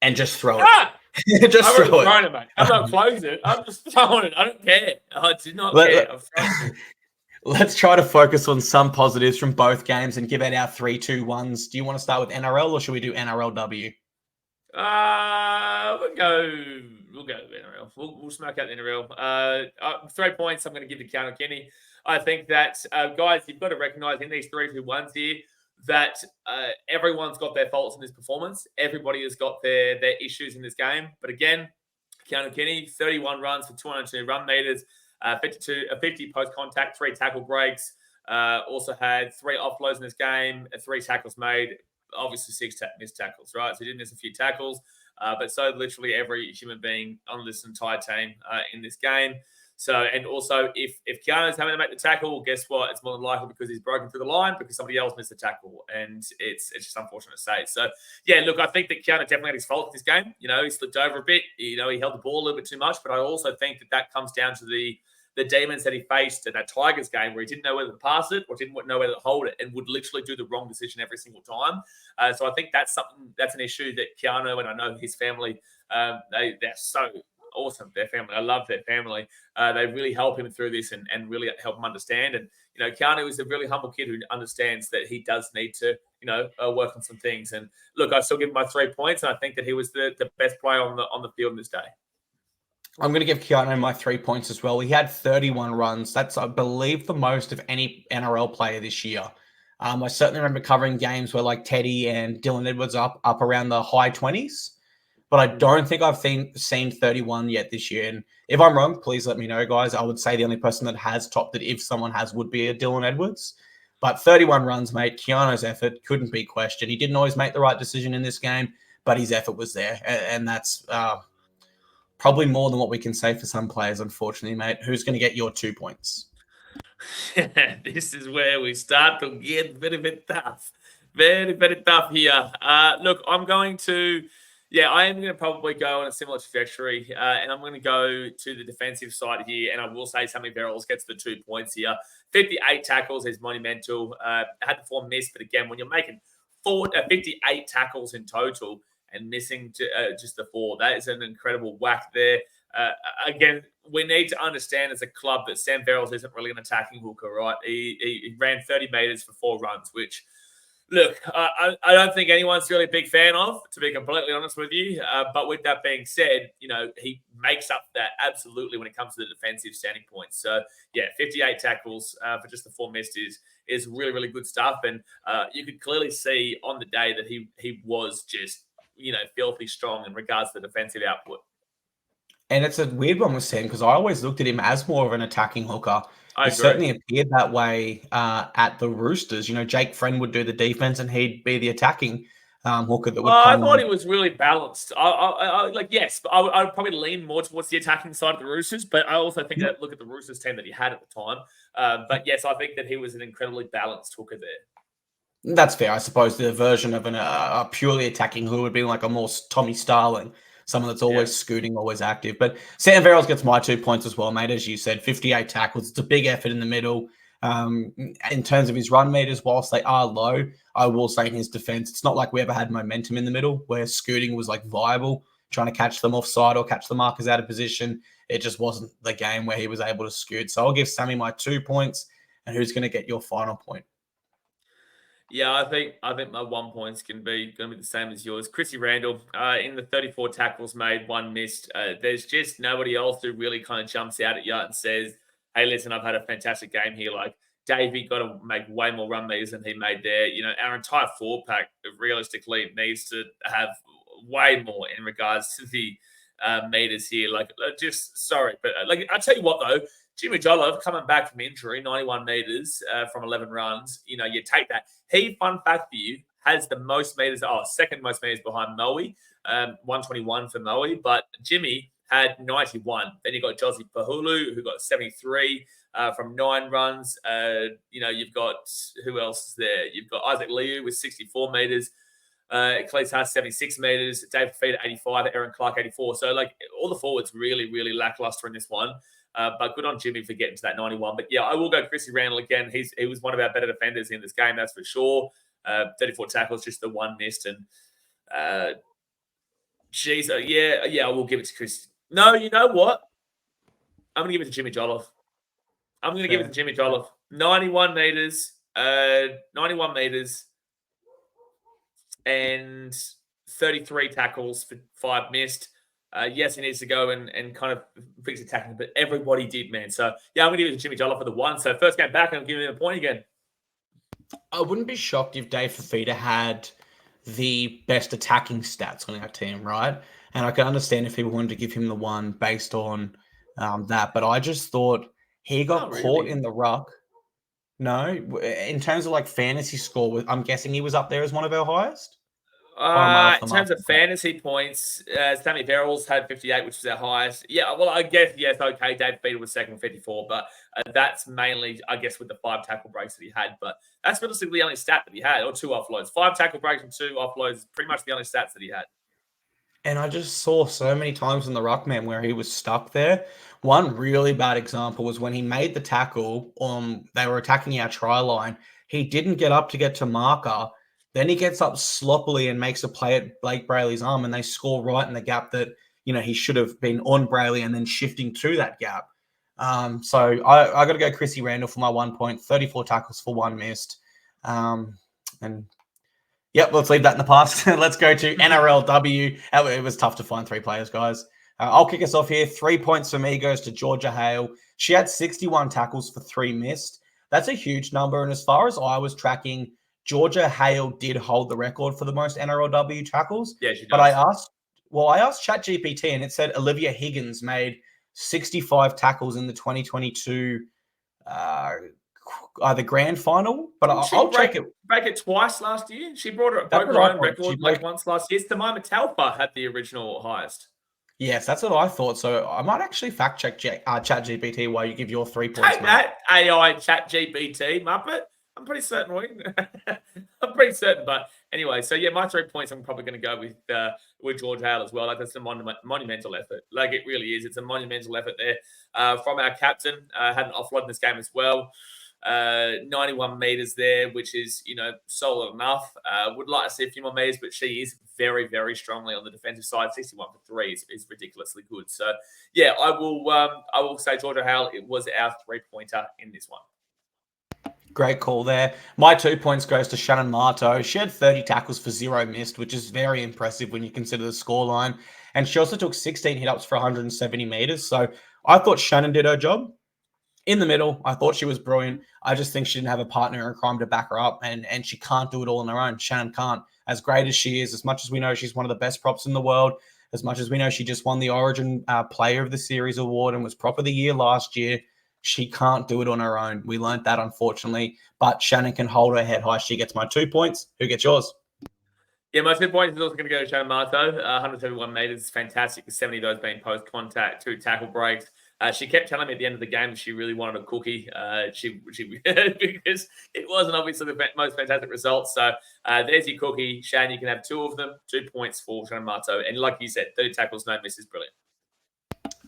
And just throw it. Just throw it. Mate. I'm not closing it. I'm just throwing it. I don't care. I do not care. Let's try to focus on some positives from both games and give out our 3-2-1s. Do you want to start with NRL or should we do NRLW? We'll go with NRL. We'll smoke out the NRL. 3 points I'm going to give to Keanu Kenny. I think that, guys, you've got to recognise in these 3-2-1s here that everyone's got their faults in this performance. Everybody has got their issues in this game. But again, Keanu Kenny, 31 runs for 202 run meters, 50 post-contact, 3 tackle breaks. Also had 3 offloads in this game, 3 tackles made. Obviously 6 missed tackles, right? So he did miss a few tackles, but so literally every human being on this entire team in this game. So, and also if Keanu's having to make the tackle, guess what? It's more than likely because he's broken through the line because somebody else missed the tackle, and it's just unfortunate to say. So, yeah, look, I think that Keanu definitely had his fault in this game. He slipped over a bit. He held the ball a little bit too much, but I also think that comes down to the the demons that he faced in that Tigers game where he didn't know whether to pass it or didn't know whether to hold it and would literally do the wrong decision every single time. So I think that's an issue that Keanu, and I know his family, they're so awesome, their family. I love their family. They really help him through this and really help him understand. And, Keanu is a really humble kid who understands that he does need to, work on some things. And look, I still give him my 3 points. And I think that he was the best player on the field on this day. I'm going to give Keanu my 3 points as well. He had 31 runs. That's, I believe, the most of any NRL player this year. I certainly remember covering games where like Teddy and Dylan Edwards up around the high 20s. But I don't think I've seen 31 yet this year. And if I'm wrong, please let me know, guys. I would say the only person that has topped it, if someone has, would be a Dylan Edwards. But 31 runs, mate. Keanu's effort couldn't be questioned. He didn't always make the right decision in this game, but his effort was there. And that's probably more than what we can say for some players, unfortunately, mate. Who's going to get your 2 points? This is where we start to get very, very tough. Very, very tough here. Look, I'm going to... Yeah, I am going to probably go on a similar trajectory, and I'm going to go to the defensive side here, and I will say Sammy Verrills gets the 2 points here. 58 tackles is monumental. Had the 4 missed, but again, when you're making 58 tackles in total and missing just the 4, that is an incredible whack there. Again, we need to understand as a club that Sam Verrills isn't really an attacking hooker, right? He ran 30 metres for 4 runs, which... Look, I don't think anyone's really a big fan of, to be completely honest with you. But with that being said, he makes up that absolutely when it comes to the defensive standing points. So, yeah, 58 tackles for just the 4 missed is really, really good stuff. And you could clearly see on the day that he was just, filthy strong in regards to the defensive output. And it's a weird one with Sam because I always looked at him as more of an attacking hooker. I He agree. certainly appeared that way at the Roosters. Jake Friend would do the defense and he'd be the attacking hooker that would come I thought on. he was really balanced. Yes, but I would probably lean more towards the attacking side of the Roosters, but I also think that look at the Roosters team that he had at the time. But yes, I think that he was an incredibly balanced hooker there. That's fair. I suppose the version of a purely attacking hooker would be like a more Tommy Starling, someone that's always scooting, always active. But Sam Verrills gets my 2 points as well, mate. As you said, 58 tackles. It's a big effort in the middle. In terms of his run meters, whilst they are low, I will say in his defense, it's not like we ever had momentum in the middle where scooting was like viable, trying to catch them offside or catch the markers out of position. It just wasn't the game where he was able to scoot. So I'll give Sammy my 2 points. And who's going to get your final point? Yeah, I think my 1 point's going to be the same as yours. Chrissy Randall, in the 34 tackles made, 1 missed. There's just nobody else who really kind of jumps out at you and says, hey, listen, I've had a fantastic game here. Like, Davey got to make way more run meters than he made there. Our entire 4-pack realistically needs to have way more in regards to the meters here. But I'll tell you what, though, Jimmy Jolliffe coming back from injury, 91 meters from 11 runs. You take that. He, fun fact for you, has the most meters, second most meters behind Moe, 121 for Moe. But Jimmy had 91. Then you got Josie Pahulu, who got 73 from 9 runs. You've got, who else is there? You've got Isaac Liu with 64 meters. Cleese Haas, 76 meters. David Feeder, 85. Aaron Clark, 84. So, all the forwards really, really lackluster in this one. But good on Jimmy for getting to that 91. But, yeah, I will go Chrissy Randall again. He was one of our better defenders in this game, that's for sure. 34 tackles, just the 1 missed. And, I will give it to Chris. No, you know what? I'm going to give it to Jimmy Jolliffe. 91 meters. 91 meters. And 33 tackles for 5 missed. Yes, he needs to go and kind of fix the tackling, but everybody did, man. So, yeah, I'm going to give it to Jimmy Jolliffe for the 1. So, first game back, I'm giving him a point again. I wouldn't be shocked if Dave Fafita had the best attacking stats on our team, right? And I can understand if people wanted to give him the 1 based on that. But I just thought he got caught in the ruck. No, in terms of fantasy score, I'm guessing he was up there as one of our highest. In terms of fantasy points, Sammy Verrills had 58, which was our highest. Yeah, well, I guess, yes, okay, Dave Feeder was second, 54, but that's mainly, I guess, with the 5 tackle breaks that he had. But that's realistically the only stat that he had, or 2 offloads. 5 tackle breaks and 2 offloads, pretty much the only stats that he had. And I just saw so many times in the ruckman where he was stuck there. One really bad example was when he made the tackle. They were attacking our try line. He didn't get up to get to marker. Then he gets up sloppily and makes a play at Blake Brayley's arm, and they score right in the gap that he should have been on Brayley and then shifting to that gap. So I got to go Chrissy Randall for my 1 point, 34 tackles for 1 missed. And yep, let's leave that in the past. Let's go to NRLW. It was tough to find 3 players, guys. I'll kick us off here. 3 points for me goes to Georgia Hale. She had 61 tackles for 3 missed. That's a huge number. And as far as I was tracking, Georgia Hale did hold the record for the most NRLW tackles. Yeah, she does. But I asked ChatGPT, and it said Olivia Higgins made 65 tackles in the 2022 the grand final, but I'll check it. Break it twice last year. She broke her own record once last year. Jemima Talpa had the original highest. Yes, that's what I thought. So I might actually fact check ChatGPT while you give your 3 points. Take that, AI ChatGPT, Muppet. I'm pretty certain. I'm pretty certain. But anyway, so yeah, my 3 points, I'm probably going to go with George Hale as well. Like, that's a monumental effort. Like, it really is. It's a monumental effort there from our captain. Had an offload in this game as well. 91 meters there, which is, solid enough. Would like to see a few more meters, but she is very, very strongly on the defensive side. 61 for 3 is ridiculously good. So yeah, I will say Georgia Hale, it was our 3-pointer in this one. Great call there. My 2 points goes to Shannon Marto. She had 30 tackles for 0 missed, which is very impressive when you consider the scoreline. And she also took 16 hit-ups for 170 meters. So I thought Shannon did her job. In the middle, I thought she was brilliant. I just think she didn't have a partner in crime to back her up, and she can't do it all on her own. Shannon can't. As great as she is, as much as we know she's one of the best props in the world, as much as we know she just won the Origin Player of the Series award and was prop of the year last year, she can't do it on her own. We learned that, unfortunately, but Shannon can hold her head high. She gets my 2 points. Who gets yours? Yeah, my 2 points is also going to go to Shannon Marto. 171 meters, fantastic. 70 of those being post-contact, 2 tackle breaks. She kept telling me at the end of the game that she really wanted a cookie. She because it wasn't obviously the most fantastic result. So there's your cookie, Shan. You can have 2 of them. 2 points for Shannon Marto. And like you said, 30 tackles, no misses, brilliant.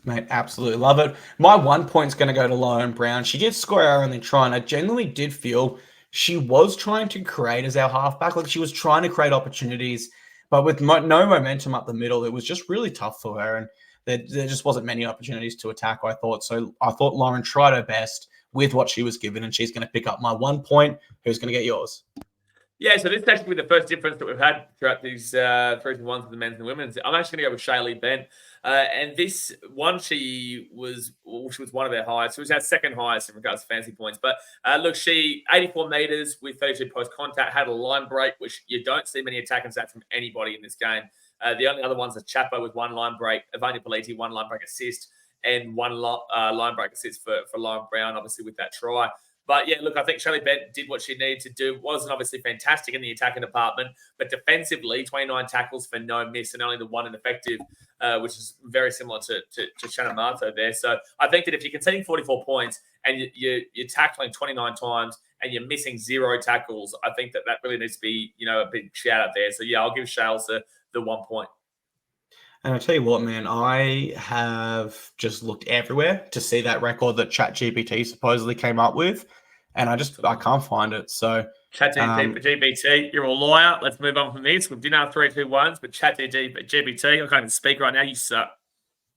Mate, absolutely love it. My 1 point's going to go to Lauren Brown. She did score our only try, and I genuinely did feel she was trying to create as our halfback. Like, she was trying to create opportunities, but with no momentum up the middle, it was just really tough for her. And there just wasn't many opportunities to attack, I thought. So I thought Lauren tried her best with what she was given, and she's going to pick up my 1 point. Who's going to get yours? Yeah, so this is actually the first difference that we've had throughout these 3-1s with the men's and women's. I'm actually going to go with Shaylee Bent. And this one, she was one of their highest. She was our second highest in regards to fantasy points. But look, she 84 meters with 32 post contact, had a line break, which you don't see many attacking stats from anybody in this game. The only other ones are Chapo with 1 line break, Evania Politi, 1 line break assist, and 1 line break assist for Lauren Brown, obviously with that try. But yeah, look, I think Shirley Bent did what she needed to do. Wasn't obviously fantastic in the attacking department, but defensively, 29 tackles for no miss and only the 1 ineffective, which is very similar to Shannon Marto there. So I think that if you're conceding 44 points and you're tackling 29 times and you're missing 0 tackles, I think that really needs to be, a big shout out there. So yeah, I'll give Shales the 1 point. And I'll tell you what, man, I have just looked everywhere to see that record that ChatGPT supposedly came up with, and I can't find it. So ChatGPT, you're a lawyer. Let's move on from this. We didn't have 3, 2, 1s, but ChatGPT, I can't even speak right now. You suck.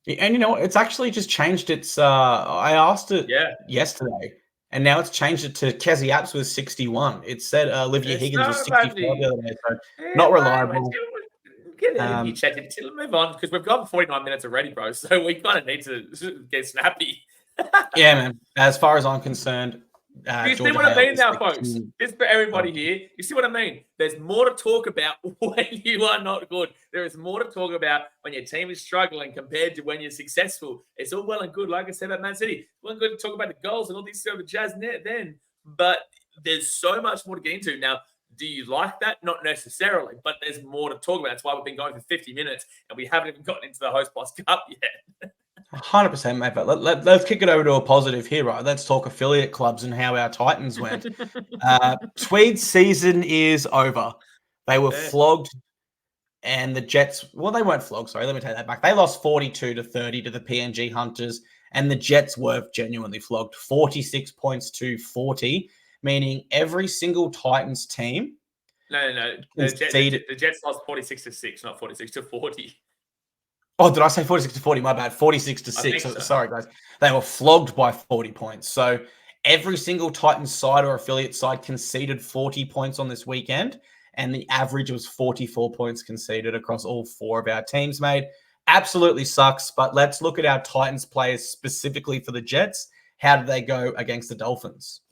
And you know what? It's actually just changed its. I asked it yesterday, and now it's changed it to Kezi Apps with 61. It said Olivia Higgins was 64 the other day, so not reliable. You check it. Move on, because we've got 49 minutes already, bro. So we kind of need to get snappy. Yeah, man. As far as I'm concerned, you see what I mean now, folks? This is for everybody here. You see what I mean? There's more to talk about when you are not good. There is more to talk about when your team is struggling compared to when you're successful. It's all well and good, like I said about Man City. It's well and good to talk about the goals and all these sort of jazz then, but there's so much more to get into now. Do you like that? Not necessarily, but there's more to talk about. That's why we've been going for 50 minutes and we haven't even gotten into the HostPlus Cup yet. 100%, mate. But let's kick it over to a positive here, right? Let's talk affiliate clubs and how our Titans went. Tweed's season is over. They were flogged And the Jets, well, they weren't flogged. Sorry, let me take that back. They lost 42-30 to the PNG Hunters, and the Jets were genuinely flogged 46 points to 40, meaning every single Titans team. No. The Jets lost 46-6, not 46-40. Oh, did I say 46-40? My bad. 46-6. So. Sorry, guys. They were flogged by 40 points. So every single Titans side or affiliate side conceded 40 points on this weekend. And the average was 44 points conceded across all four of our teams, mate. Absolutely sucks. But let's look at our Titans players specifically for the Jets. How did they go against the Dolphins?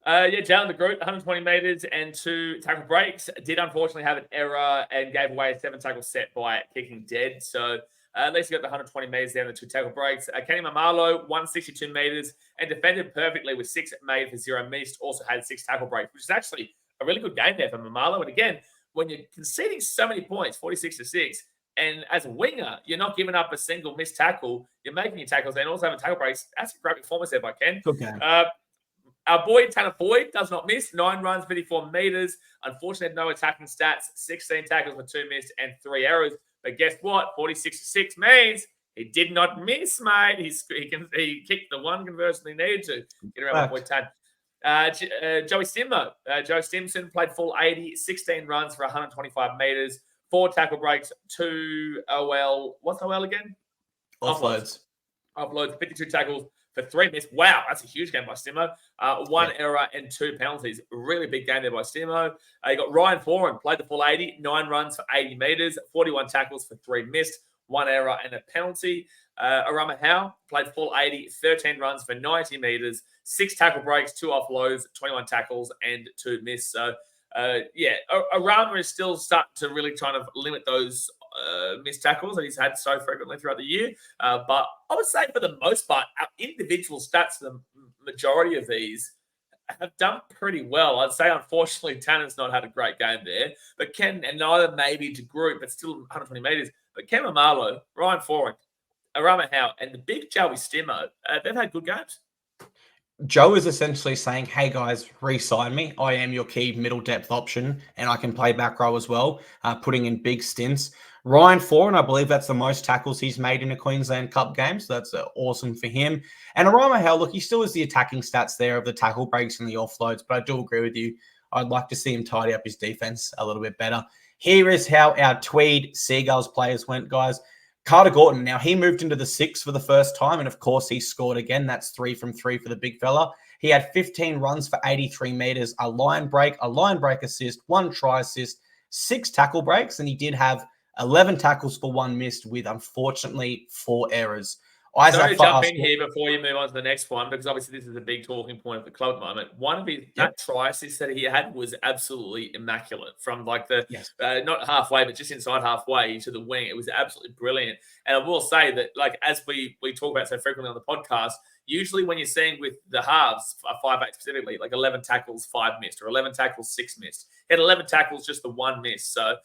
Jalen the Groot, 120 meters and 2 tackle breaks. Did unfortunately have an error and gave away a 7 tackle set by kicking dead. So at least he got the 120 meters down the 2 tackle breaks. Kenny Mamalo, 162 meters and defended perfectly with 6 made for 0 missed. Also had 6 tackle breaks, which is actually a really good game there for Mamalo. And again, when you're conceding so many points, 46-6, and as a winger, you're not giving up a single missed tackle. You're making your tackles and also having tackle breaks. That's a great performance there by Ken. Good game. Our boy, Tanner Boyd, does not miss. 9 runs, 54 meters. Unfortunately, no attacking stats. 16 tackles for 2 missed and 3 errors. But guess what? 46-6 means he did not miss, mate. He kicked the one conversion he needed to get around my boy Tan. Joey Stimmo. Joe Stimson played full 80, 16 runs for 125 meters, 4 tackle breaks, 2 OL. What's OL again? Offloads. 52 tackles for 3 missed. Wow, that's a huge game by Stimmo. 1 error and 2 penalties. Really big game there by Stimmo. You got Ryan Foran, played the full 80, 9 runs for 80 meters, 41 tackles for 3 missed, 1 error and a penalty. Arama Howe played full 80, 13 runs for 90 meters, 6 tackle breaks, 2 offloads, 21 tackles and 2 missed. So, Arama is still starting to really try to limit those missed tackles that he's had so frequently throughout the year. But I would say for the most part, our individual stats, the majority of these have done pretty well. I'd say, unfortunately, Tanner's not had a great game there. But Ken, and neither maybe to group, but still 120 meters. But Ken Mamalo, Ryan Foran, Arama Howe, and the big Joey Stimmo, they've had good games. Joe is essentially saying, hey, guys, re-sign me. I am your key middle depth option, and I can play back row as well, putting in big stints. Ryan Foran, I believe that's the most tackles he's made in a Queensland Cup game, so that's awesome for him. And Arama Howe, look, he still has the attacking stats there of the tackle breaks and the offloads, but I do agree with you. I'd like to see him tidy up his defense a little bit better. Here is how our Tweed Seagulls players went, guys. Carter Gorton, now he moved into the 6 for the first time, and of course he scored again. That's 3 from 3 for the big fella. He had 15 runs for 83 meters, a line break assist, 1 try assist, 6 tackle breaks, and he did have 11 tackles for 1 missed with, unfortunately, 4 errors. Sorry to jump in here before you move on to the next one, because obviously this is a big talking point of the club at the moment. One of his that try assists that he had was absolutely immaculate from like the not halfway, but just inside halfway to the wing. It was absolutely brilliant. And I will say that, like, as we talk about so frequently on the podcast, usually when you're seeing with the halves, 5'8" specifically, like 11 tackles, 5 missed, or 11 tackles, 6 missed. He had 11 tackles, just the 1 miss. So,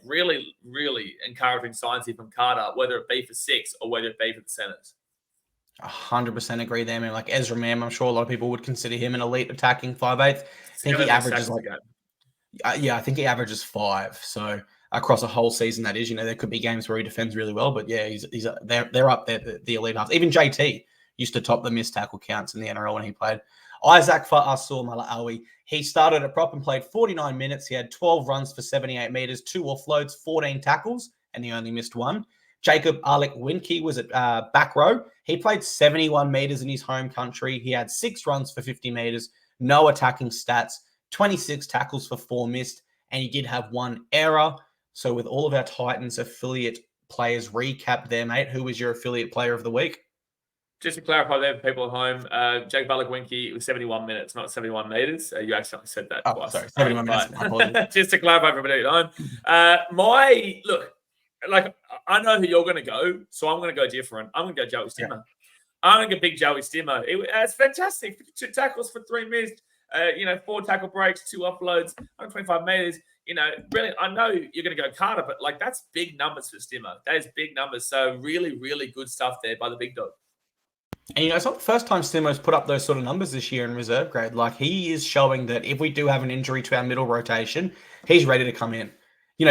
really, really encouraging signs here from Carter, whether it be for 6 or whether it be for the Senators. 100% agree there, man. Like Ezra Mam, I'm sure a lot of people would consider him an elite attacking 5'8". I think he averages I think he averages 5. So across a whole season, that is, there could be games where he defends really well, but yeah, they're up there, the elite halves. Even JT used to top the missed tackle counts in the NRL when he played. Isaac Fa'asur Mala'awi, he started at prop and played 49 minutes. He had 12 runs for 78 meters, 2 offloads, 14 tackles, and he only missed 1. Jacob Alec Winke was at back row. He played 71 meters in his home country. He had 6 runs for 50 meters, no attacking stats, 26 tackles for 4 missed, and he did have 1 error. So with all of our Titans affiliate players recapped there, mate, who was your affiliate player of the week? Just to clarify there for people at home, Jacob Alec-Winke was 71 minutes, not 71 meters. You actually said that twice. Sorry, 71 minutes. Just to clarify for everybody at home. Look, I know who you're going to go, so I'm going to go different. I'm going to go Joey Stimmo. Yeah. I'm going to go big Joey Stimmo. It's fantastic. 52 tackles for 3 missed, 4 tackle breaks, 2 offloads, 125 meters. Brilliant. I know you're going to go Carter, but like that's big numbers for Stimmo. That is big numbers. So really, really good stuff there by the big dog. And, it's not the first time Stimmo's put up those sort of numbers this year in reserve grade. Like, he is showing that if we do have an injury to our middle rotation, he's ready to come in.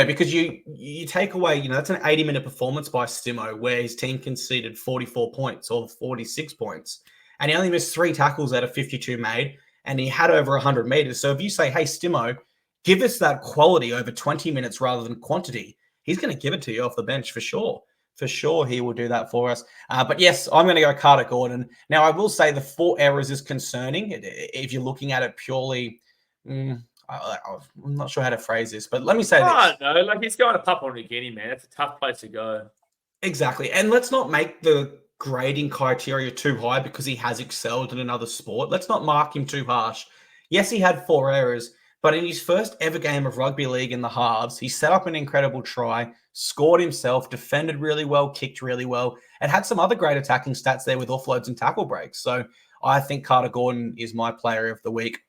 because you take away, that's an 80-minute performance by Stimo where his team conceded 44 points or 46 points, and he only missed 3 tackles out of 52 made, and he had over 100 meters. So if you say, hey, Stimo, give us that quality over 20 minutes rather than quantity, he's going to give it to you off the bench for sure. For sure, he will do that for us. But yes, I'm going to go Carter Gordon. Now, I will say the 4 errors is concerning if you're looking at it purely. I'm not sure how to phrase this, but let me say this. No, like he's going to Papua New Guinea, man. That's a tough place to go. Exactly. And let's not make the grading criteria too high because he has excelled in another sport. Let's not mark him too harsh. Yes, he had 4 errors, but in his first ever game of rugby league in the halves, he set up an incredible try, scored himself, defended really well, kicked really well, and had some other great attacking stats there with offloads and tackle breaks. So I think Carter Gordon is my player of the week.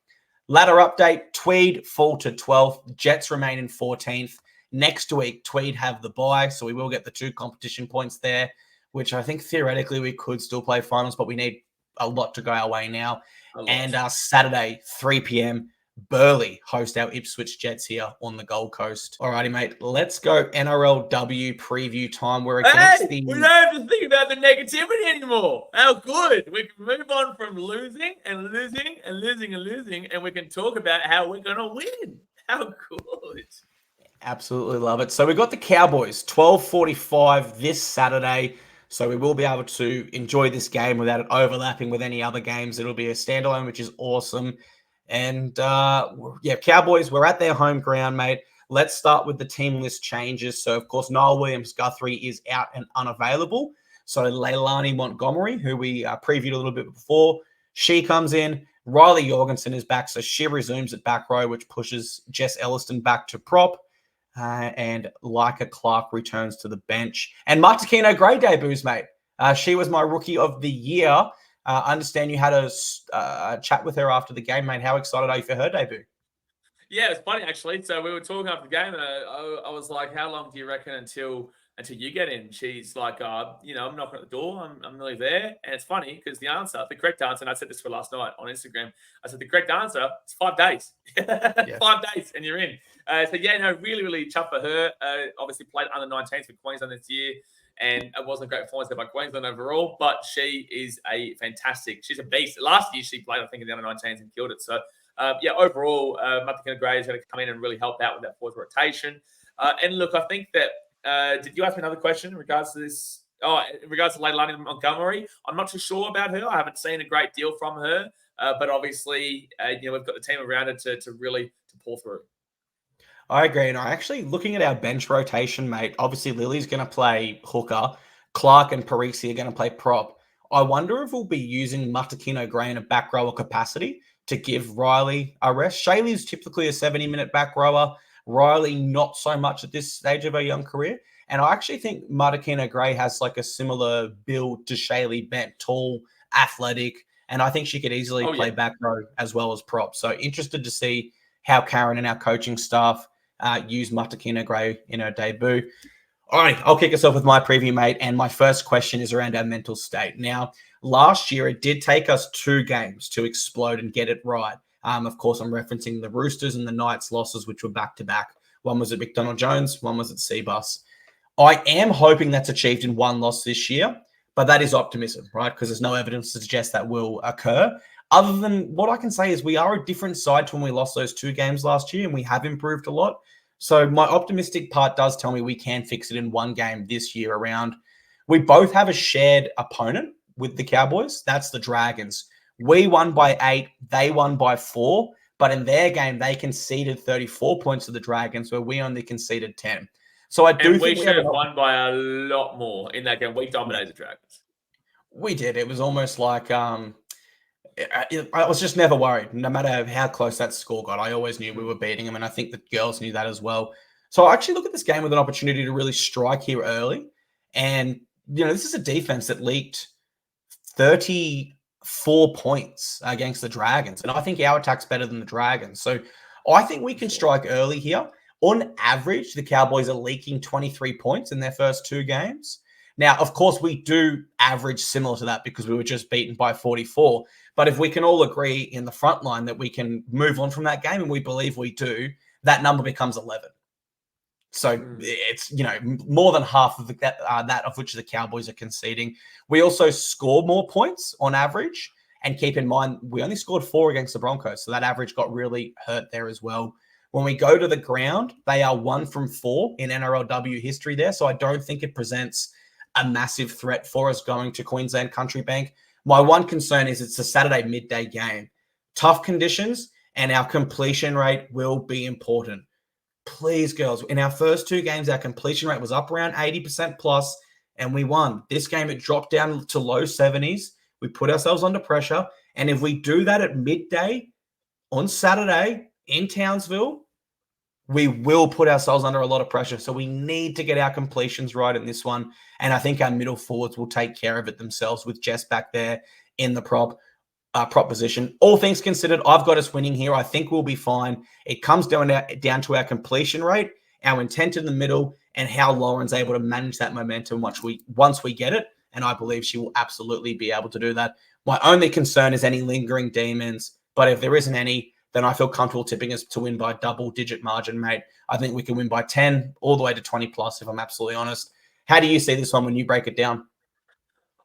Ladder update, Tweed fall to 12th, Jets remain in 14th. Next week, Tweed have the bye, so we will get the 2 competition points there, which I think theoretically we could still play finals, but we need a lot to go our way now. And Saturday, 3 p.m., Burleigh host our Ipswich Jets here on the Gold Coast. Alrighty, mate. Let's go NRLW preview time. We're against we don't have to think about the negativity anymore. How good. We can move on from losing, and we can talk about how we're going to win. How good. Absolutely love it. So we got the Cowboys, 12:45 this Saturday. So we will be able to enjoy this game without it overlapping with any other games. It'll be a standalone, which is awesome. And Cowboys, we're at their home ground, mate. Let's start with the team list changes. So, of course, Niall Williams-Guthrie is out and unavailable. So Leilani Montgomery, who we previewed a little bit before, she comes in. Riley Jorgensen is back, so she resumes at back row, which pushes Jess Elliston back to prop. And Leica Clark returns to the bench. And Martikino Gray debuts, mate. She was my rookie of the year. I understand you had a chat with her after the game, mate. How excited are you for her debut? Yeah, it's funny, actually. So we were talking after the game, and I was like, how long do you reckon until you get in? She's like, I'm knocking at the door. I'm nearly there. And it's funny because the correct answer, and I said this for last night on Instagram, I said the correct answer is 5 days. Yeah. 5 days, and you're in. Really, really chuffed for her. Obviously played under 19s for Queensland this year. And it wasn't a great performance there by Queensland overall, but she is she's a beast. Last year she played, I think, in the under 19s and killed it. So, overall, Martikino Gray is going to come in and really help out with that fourth rotation. And look, I think that, did you ask me another question in regards to this? Oh, in regards to Leilani Montgomery, I'm not too sure about her. I haven't seen a great deal from her, but obviously, we've got the team around her to really pull through. I agree. And I actually, looking at our bench rotation, mate, obviously Lily's going to play hooker. Clark and Parisi are going to play prop. I wonder if we'll be using Martikino Gray in a back rower capacity to give Riley a rest. Shaylee's typically a 70-minute back rower. Riley, not so much at this stage of her young career. And I actually think Martikino Gray has like a similar build to Shaylee Bent, tall, athletic. And I think she could easily play back row as well as prop. So interested to see how Karen and our coaching staff use Martikino Gray in her debut. All right, I'll kick us off with my preview, mate. And my first question is around our mental state. Now, last year, it did take us 2 games to explode and get it right. Of course, I'm referencing the Roosters and the Knights losses, which were back-to-back. One was at McDonald Jones, one was at Cbus. I am hoping that's achieved in 1 loss this year, but that is optimism, right? Because there's no evidence to suggest that will occur. Other than what I can say is we are a different side to when we lost those 2 games last year, and we have improved a lot. So my optimistic part does tell me we can fix it in 1 game this year around. We both have a shared opponent with the Cowboys. That's the Dragons. We won by 8. They won by 4. But in their game, they conceded 34 points to the Dragons, where we only conceded 10. So I do think we should have won by a lot more in that game. We dominated the Dragons. We did. It was almost like I was just never worried. No matter how close that score got, I always knew we were beating them, and I think the girls knew that as well. So I actually look at this game with an opportunity to really strike here early. And, this is a defense that leaked 34 points against the Dragons. And I think our attack's better than the Dragons. So I think we can strike early here. On average, the Cowboys are leaking 23 points in their first 2 games. Now, of course, we do average similar to that because we were just beaten by 44. But if we can all agree in the front line that we can move on from that game, and we believe we do, that number becomes 11. So it's, more than half of that of which the Cowboys are conceding. We also score more points on average. And keep in mind, we only scored 4 against the Broncos. So that average got really hurt there as well. When we go to the ground, they are 1 from 4 in NRLW history there. So I don't think it presents a massive threat for us going to Queensland Country Bank. My one concern is it's a Saturday midday game. Tough conditions, and our completion rate will be important. Please, girls, in our first 2 games, our completion rate was up around 80% plus, and we won. This game, it dropped down to low 70s. We put ourselves under pressure. And if we do that at midday on Saturday in Townsville, we will put ourselves under a lot of pressure. So we need to get our completions right in this one. And I think our middle forwards will take care of it themselves with Jess back there in the prop position. All things considered, I've got us winning here. I think we'll be fine. It comes down to our completion rate, our intent in the middle, and how Lauren's able to manage that momentum once we get it. And I believe she will absolutely be able to do that. My only concern is any lingering demons. But if there isn't any, then I feel comfortable tipping us to win by double-digit margin, mate. I think we can win by 10 all the way to 20 plus, if I'm absolutely honest. How do you see this one when you break it down?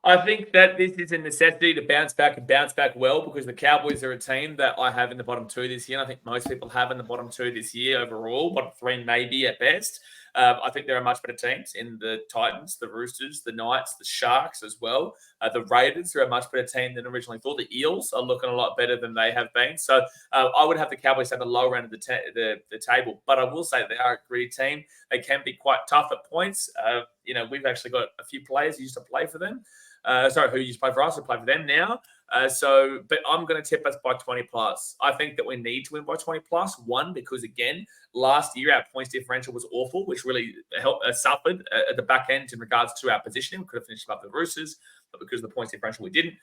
I think that this is a necessity to bounce back and bounce back well, because the Cowboys are a team that I have in the bottom 2 this year. And I think most people have in the bottom 2 this year overall, bottom 3 maybe at best. I think there are much better teams in the Titans, the Roosters, the Knights, the Sharks as well. The Raiders are a much better team than originally thought. The Eels are looking a lot better than they have been. So I would have the Cowboys at the lower end of the table. But I will say they are a gritty team. They can be quite tough at points. We've actually got a few players who used to play for them. Who used to play for us, who play for them now. But I'm going to tip us by 20 plus. I think that we need to win by 20 plus. One, because again, last year our points differential was awful, which really suffered at the back end in regards to our positioning. We could have finished above the Roosters, but because of the points differential, we didn't.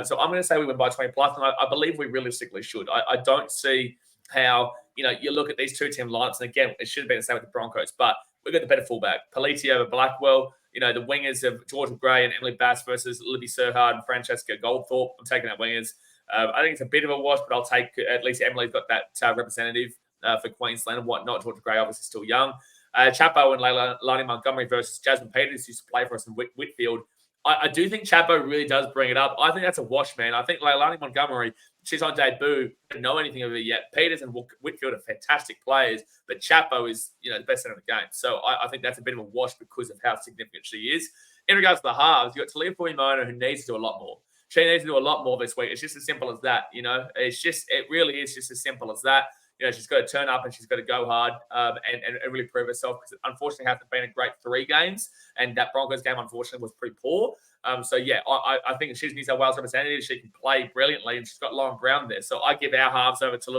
So I'm going to say we win by 20 plus, and I believe we realistically should. I don't see how, you look at these 2 team lineups, and again, it should have been the same with the Broncos, but we've got the better fullback. Politi over Blackwell. The wingers of Georgia Gray and Emily Bass versus Libby Serhard and Francesca Goldthorpe. I'm taking our wingers. I think it's a bit of a wash, but I'll take at least Emily's got that representative for Queensland and whatnot. Georgia Gray obviously still young. Chapo and Leilani Montgomery versus Jasmine Peters, who used to play for us in Whitfield. I do think Chapo really does bring it up. I think that's a wash, man. I think Leilani Montgomery, she's on debut. I don't know anything of her yet. Peters and Whitfield are fantastic players, but Chapo is, the best center of the game. So I think that's a bit of a wash because of how significant she is. In regards to the halves, you've got Talia Fuimona, who needs to do a lot more. She needs to do a lot more this week. It's just as simple as that, It really is just as simple as that. She's got to turn up and she's got to go hard and really prove herself, because it unfortunately hasn't been a great 3 games. And that Broncos game, unfortunately, was pretty poor. I think she's New South Wales representative. She can play brilliantly, and she's got Lauren Brown there. So I give our halves over to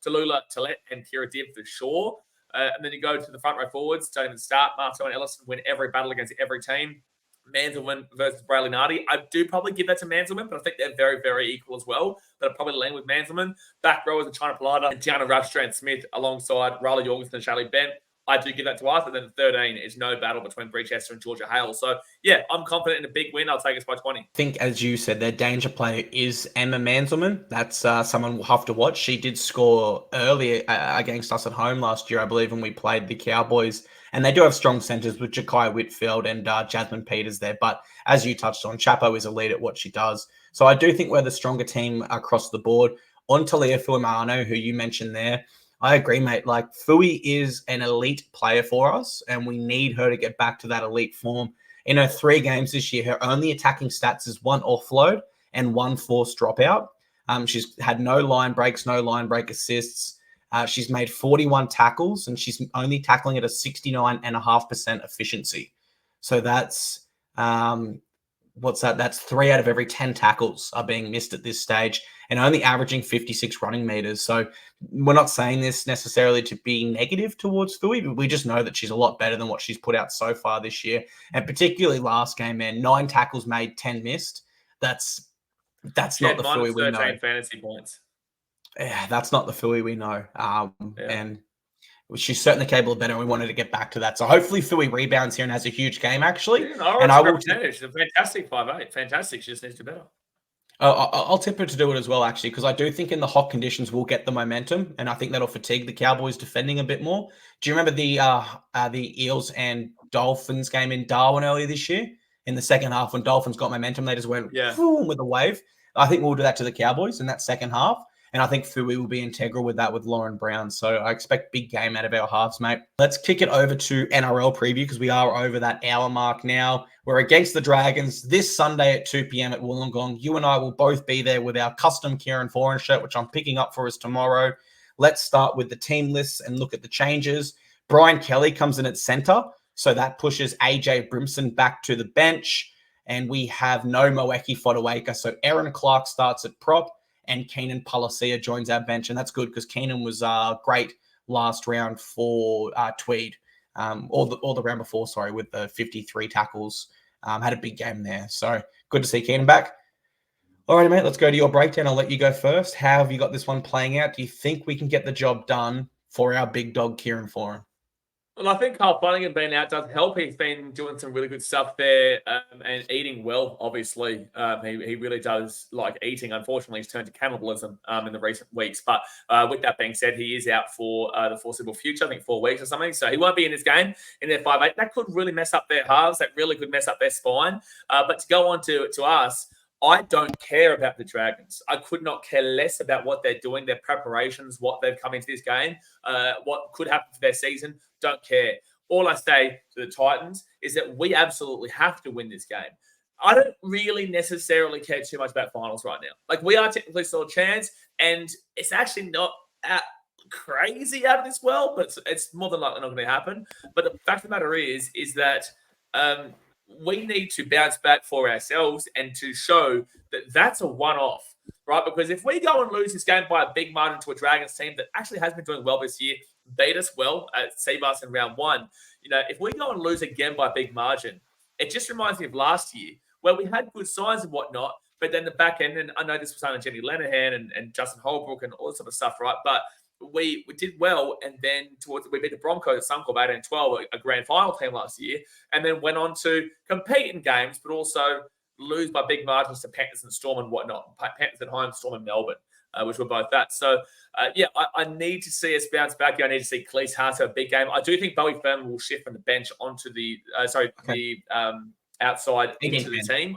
Tallulah, Tillett, and Kira Dibb for sure. And then you go to the front row forwards, starting to start. Marto and Ellison win every battle against every team. Manselman versus Brayley Nardi. I do probably give that to Manselman, but I think they're very, very equal as well. But I'll probably lean with Manselman. Back rowers are China Palada and Tiana Rushstrand-Smith alongside Riley Jorgensen and Charlie Bent. I do give that to us. And then 13 is no battle between Breachester and Georgia Hale. So, yeah, I'm confident in a big win. I'll take us by 20. I think, as you said, their danger player is Emma Manselman. That's someone we'll have to watch. She did score early against us at home last year, I believe, when we played the Cowboys. And they do have strong centres with Jakaya Whitfield and Jasmine Peters there. But as you touched on, Chapo is elite at what she does. So I do think we're the stronger team across the board. On Talia Fuimano, who you mentioned there, I agree, mate. Like, Fui is an elite player for us, and we need her to get back to that elite form. In her 3 games this year, her only attacking stats is 1 offload and 1 forced dropout. She's had no line breaks, no line break assists. She's made 41 tackles, and she's only tackling at a 69.5% efficiency. So that's what's that? That's 3 out of every 10 tackles are being missed at this stage, and only averaging 56 running meters. So we're not saying this necessarily to be negative towards Fui, but we just know that she's a lot better than what she's put out so far this year. And particularly last game, man, 9 tackles made, 10 missed. That's not the Fui we know. Fantasy points. Yeah, that's not the Fui we know. And she's certainly capable of better, and we wanted to get back to that. So hopefully Fui rebounds here and has a huge game, actually. Yeah, and I will. She's a fantastic 5'8". Fantastic. She just needs to do better. I'll tip her to do it as well, actually, because I do think in the hot conditions we'll get the momentum, and I think that'll fatigue the Cowboys defending a bit more. Do you remember the Eels and Dolphins game in Darwin earlier this year? In the second half, when Dolphins got momentum, they just went boom with a wave. I think we'll do that to the Cowboys in that second half. And I think Fui will be integral with that with Lauren Brown. So I expect big game out of our halves, mate. Let's kick it over to NRL preview because we are over that hour mark now. We're against the Dragons this Sunday at 2 p.m. at Wollongong. You and I will both be there with our custom Kieran Foran shirt, which I'm picking up for us tomorrow. Let's start with the team lists and look at the changes. Brian Kelly comes in at centre. So that pushes AJ Brimson back to the bench. And we have no Moeki Fotuaika. So Aaron Clark starts at prop. And Keenan Palacia joins our bench. And that's good because Keenan was great last round for Tweed, or the round before, sorry, with the 53 tackles. Had a big game there. So good to see Keenan back. All right, mate, let's go to your breakdown. I'll let you go first. How have you got this one playing out? Do you think we can get the job done for our big dog, Kieran Foran? Well, I think Carl Flanagan being out does help. He's been doing some really good stuff there and eating well, obviously. He really does like eating. Unfortunately, he's turned to cannibalism in the recent weeks. But with that being said, he is out for the foreseeable future, I think 4 weeks or something. So he won't be in this game in their 5-8. That could really mess up their halves. That really could mess up their spine. But to go on to us, I don't care about the Dragons. I could not care less about what they're doing, their preparations, what they've come into this game, what could happen for their season. Don't care. All I say to the Titans is that we absolutely have to win this game. I don't really necessarily care too much about finals right now. Like, we are technically still a chance, and it's actually not crazy out of this world, but it's more than likely not going to happen. But the fact of the matter is that we need to bounce back for ourselves and to show that that's a one-off, right? Because if we go and lose this game by a big margin to a Dragons team that actually has been doing well this year, beat us well at Cbus in round 1, if we go and lose again by a big margin, it just reminds me of last year where we had good signs and whatnot, but then the back end, and I know this was under Jenny Lenihan and Justin Holbrook and all this sort of stuff, right? But we did well, and then we beat the Broncos at Suncorp 18-12, a grand final team last year, and then went on to compete in games, but also lose by big margins to Panthers and Storm and whatnot. Panthers at home, Storm and Melbourne, which were both that. So, I need to see us bounce back. I need to see Cleese Haas have a big game. I do think Bowie Furman will shift from the bench onto the outside into the team.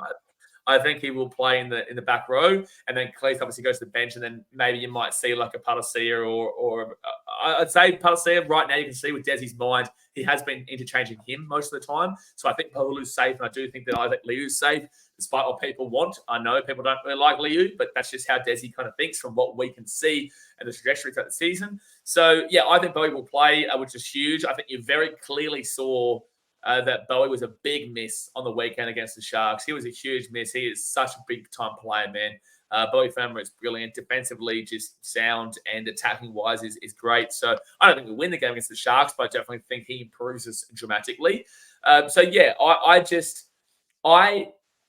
I think he will play in the back row, and then Cleese obviously goes to the bench, and then maybe you might see like a Palacia or I'd say Palacia right now. You can see with Desi's mind, he has been interchanging him most of the time. So I think Paulu's safe, and I do think that Isaac Liu's safe, despite what people want. I know people don't really like Liu, but that's just how Desi kind of thinks from what we can see and the trajectory throughout the season. So yeah, I think Bowie will play, which is huge. I think you very clearly saw that Bowie was a big miss on the weekend against the Sharks. He was a huge miss. He is such a big-time player, man. Bowie Farmer is brilliant. Defensively, just sound, and attacking-wise is great. So I don't think we'll win the game against the Sharks, but I definitely think he improves us dramatically.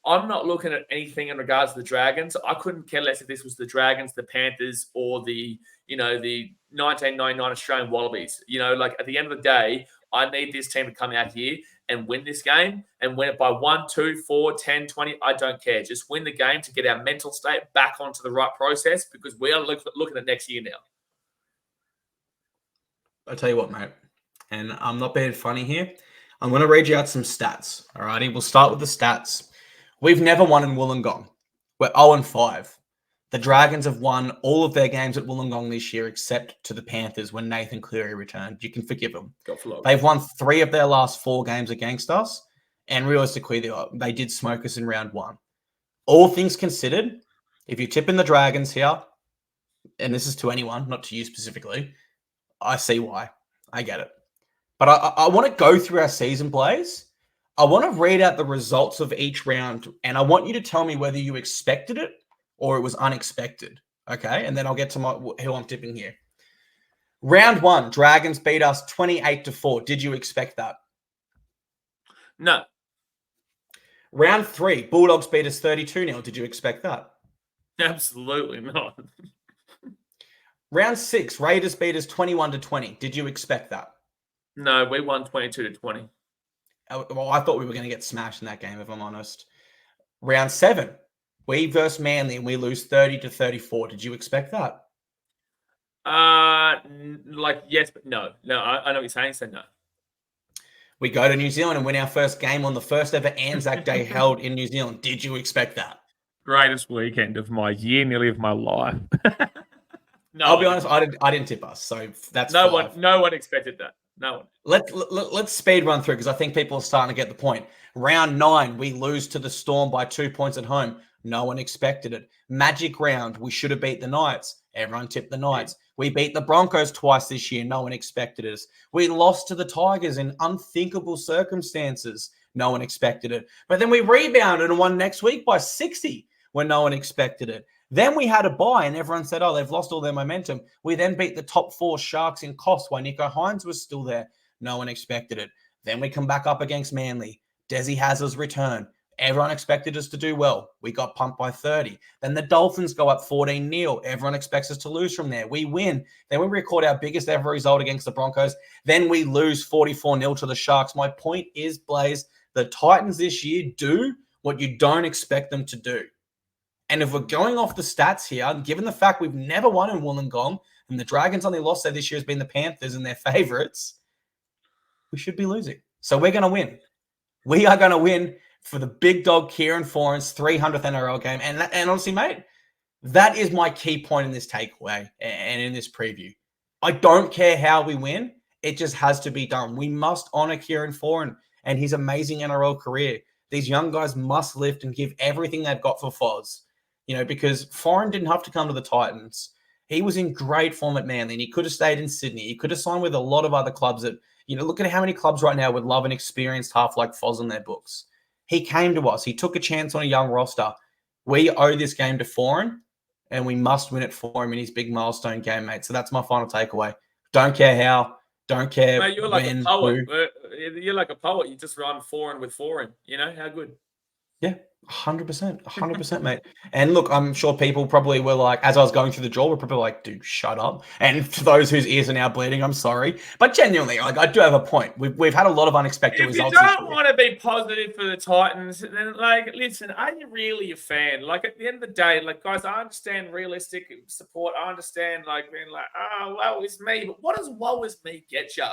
I'm not looking at anything in regards to the Dragons. I couldn't care less if this was the Dragons, the Panthers, or the 1999 Australian Wallabies. At the end of the day, I need this team to come out here and win this game, and win it by 1, 2, 4, 10, 20. I don't care. Just win the game to get our mental state back onto the right process, because we are looking at next year now. I'll tell you what, mate, and I'm not being funny here. I'm going to read you out some stats. All righty, we'll start with the stats. We've never won in Wollongong. We're 0-5. The Dragons have won all of their games at Wollongong this year, except to the Panthers when Nathan Cleary returned. You can forgive them. They've won 3 of their last 4 games against us, and realistically, they did smoke us in round 1. All things considered, if you tip in the Dragons here, and this is to anyone, not to you specifically, I see why. I get it. But I want to go through our season plays. I want to read out the results of each round, and I want you to tell me whether you expected it or it was unexpected, okay? And then I'll get to who I'm tipping here. Round 1, Dragons beat us 28-4. Did you expect that? No. Round 3, Bulldogs beat us 32-0. Did you expect that? Absolutely not. Round 6, Raiders beat us 21-20. Did you expect that? No, we won 22-20. Well, I thought we were going to get smashed in that game, if I'm honest. Round 7, We versus Manly and we lose 30-34. Did you expect that? Yes, but no. No, I know what you're saying, so no. We go to New Zealand and win our first game on the first ever Anzac Day held in New Zealand. Did you expect that? Greatest weekend of my year, nearly of my life. No, I'll be honest, I didn't tip us, so that's no one expected that. No one. Let's speed run through because I think people are starting to get the point. Round 9, we lose to the Storm by 2 points at home. No one expected it. Magic round, we should have beat the Knights. Everyone tipped the Knights. We beat the Broncos twice this year. No one expected us. We lost to the Tigers in unthinkable circumstances. No one expected it. But then we rebounded and won next week by 60 when no one expected it. Then we had a bye and everyone said, oh, they've lost all their momentum. We then beat the top 4 Sharks in cost while Nico Hines was still there. No one expected it. Then we come back up against Manly. Desi has his return. Everyone expected us to do well. We got pumped by 30. Then the Dolphins go up 14-0. Everyone expects us to lose from there. We win. Then we record our biggest ever result against the Broncos. Then we lose 44-0 to the Sharks. My point is, Blaze, the Titans this year do what you don't expect them to do. And if we're going off the stats here, given the fact we've never won in Wollongong and the Dragons' only loss there this year has been the Panthers and their favourites, we should be losing. So we're going to win. We are going to win for the big dog Kieran Foran's 300th NRL game. And honestly, mate, that is my key point in this takeaway and in this preview. I don't care how we win. It just has to be done. We must honour Kieran Foran and his amazing NRL career. These young guys must lift and give everything they've got for Foz. Because Foran didn't have to come to the Titans. He was in great form at Manly and he could have stayed in Sydney. He could have signed with a lot of other clubs that, look at how many clubs right now would love an experienced half like Foz on their books. He came to us. He took a chance on a young roster. We owe this game to Foran and we must win it for him in his big milestone game, mate. So that's my final takeaway. Don't care how. Don't care mate, you're like when. A poet. You're like a poet. You just rhyme Foran with Foran. How good. Yeah. 100%, mate. And look, I'm sure people probably were like, as I was going through the draw, were probably like, dude, shut up. And to those whose ears are now bleeding, I'm sorry. But genuinely, I do have a point. We've had a lot of unexpected results. If you don't want to be positive for the Titans, then, listen, are you really a fan? At the end of the day, guys, I understand realistic support. I understand, being oh, woe is me. But what does woe is me get you?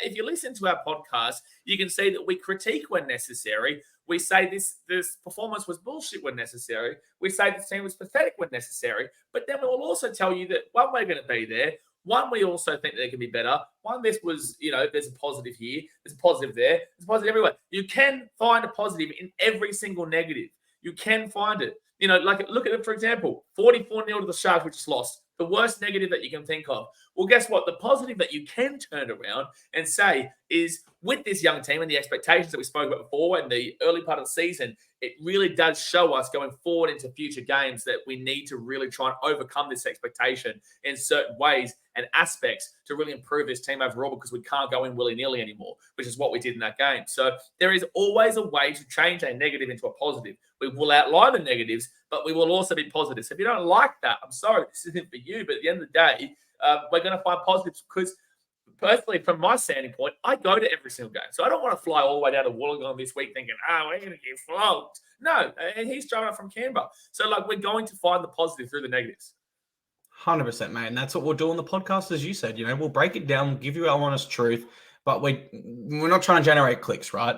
If you listen to our podcast, you can see that we critique when necessary. We say this performance was bullshit when necessary. We say this team was pathetic when necessary. But then we will also tell you that, one, we're going to be there. One, we also think they can be better. One, this was, there's a positive here. There's a positive there. There's a positive everywhere. You can find a positive in every single negative. You can find it. Look at it, for example, 44-0 to the Sharks, we just lost. The worst negative that you can think of. Well, guess what? The positive that you can turn around and say is, with this young team and the expectations that we spoke about before and the early part of the season, it really does show us going forward into future games that we need to really try and overcome this expectation in certain ways and aspects to really improve this team overall, because we can't go in willy-nilly anymore, which is what we did in that game. So there is always a way to change a negative into a positive. We will outline the negatives, but we will also be positive. So if you don't like that, I'm sorry, this isn't for you. But at the end of the day, we're going to find positives because, personally, from my standing point, I go to every single game. So I don't want to fly all the way down to Wollongong this week thinking, we're going to get flogged. No, and he's driving up from Canberra. So, we're going to find the positive through the negatives. 100%, mate. And that's what we'll do on the podcast, as you said. We'll break it down, give you our honest truth, but we're not trying to generate clicks, right?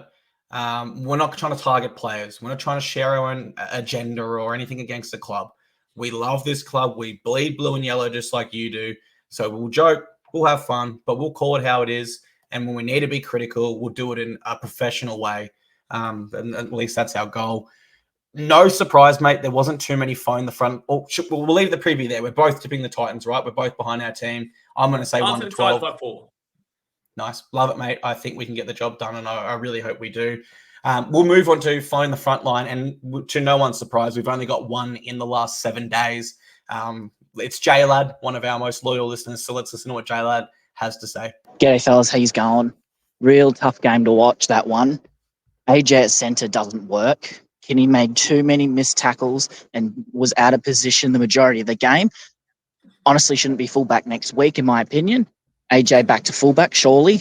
We're not trying to target players. We're not trying to share our own agenda or anything against the club. We love this club. We bleed blue and yellow just like you do. So we'll joke, we'll have fun, but we'll call it how it is. And when we need to be critical, we'll do it in a professional way. And at least that's our goal. No surprise, mate. There wasn't too many phone the front. We'll leave the preview there. We're both tipping the Titans, right? We're both behind our team. I'm going to say 1-12. Nice. Love it, mate. I think we can get the job done, and I really hope we do. We'll move on to phone the front line, and to no one's surprise, we've only got one in the last 7 days. It's J-Lad, one of our most loyal listeners, so let's listen to what J-Lad has to say. G'day, fellas. How's going? Real tough game to watch, that one. AJ at centre doesn't work. Kinney made too many missed tackles and was out of position the majority of the game. Honestly, shouldn't be fullback next week, in my opinion. AJ back to fullback, surely.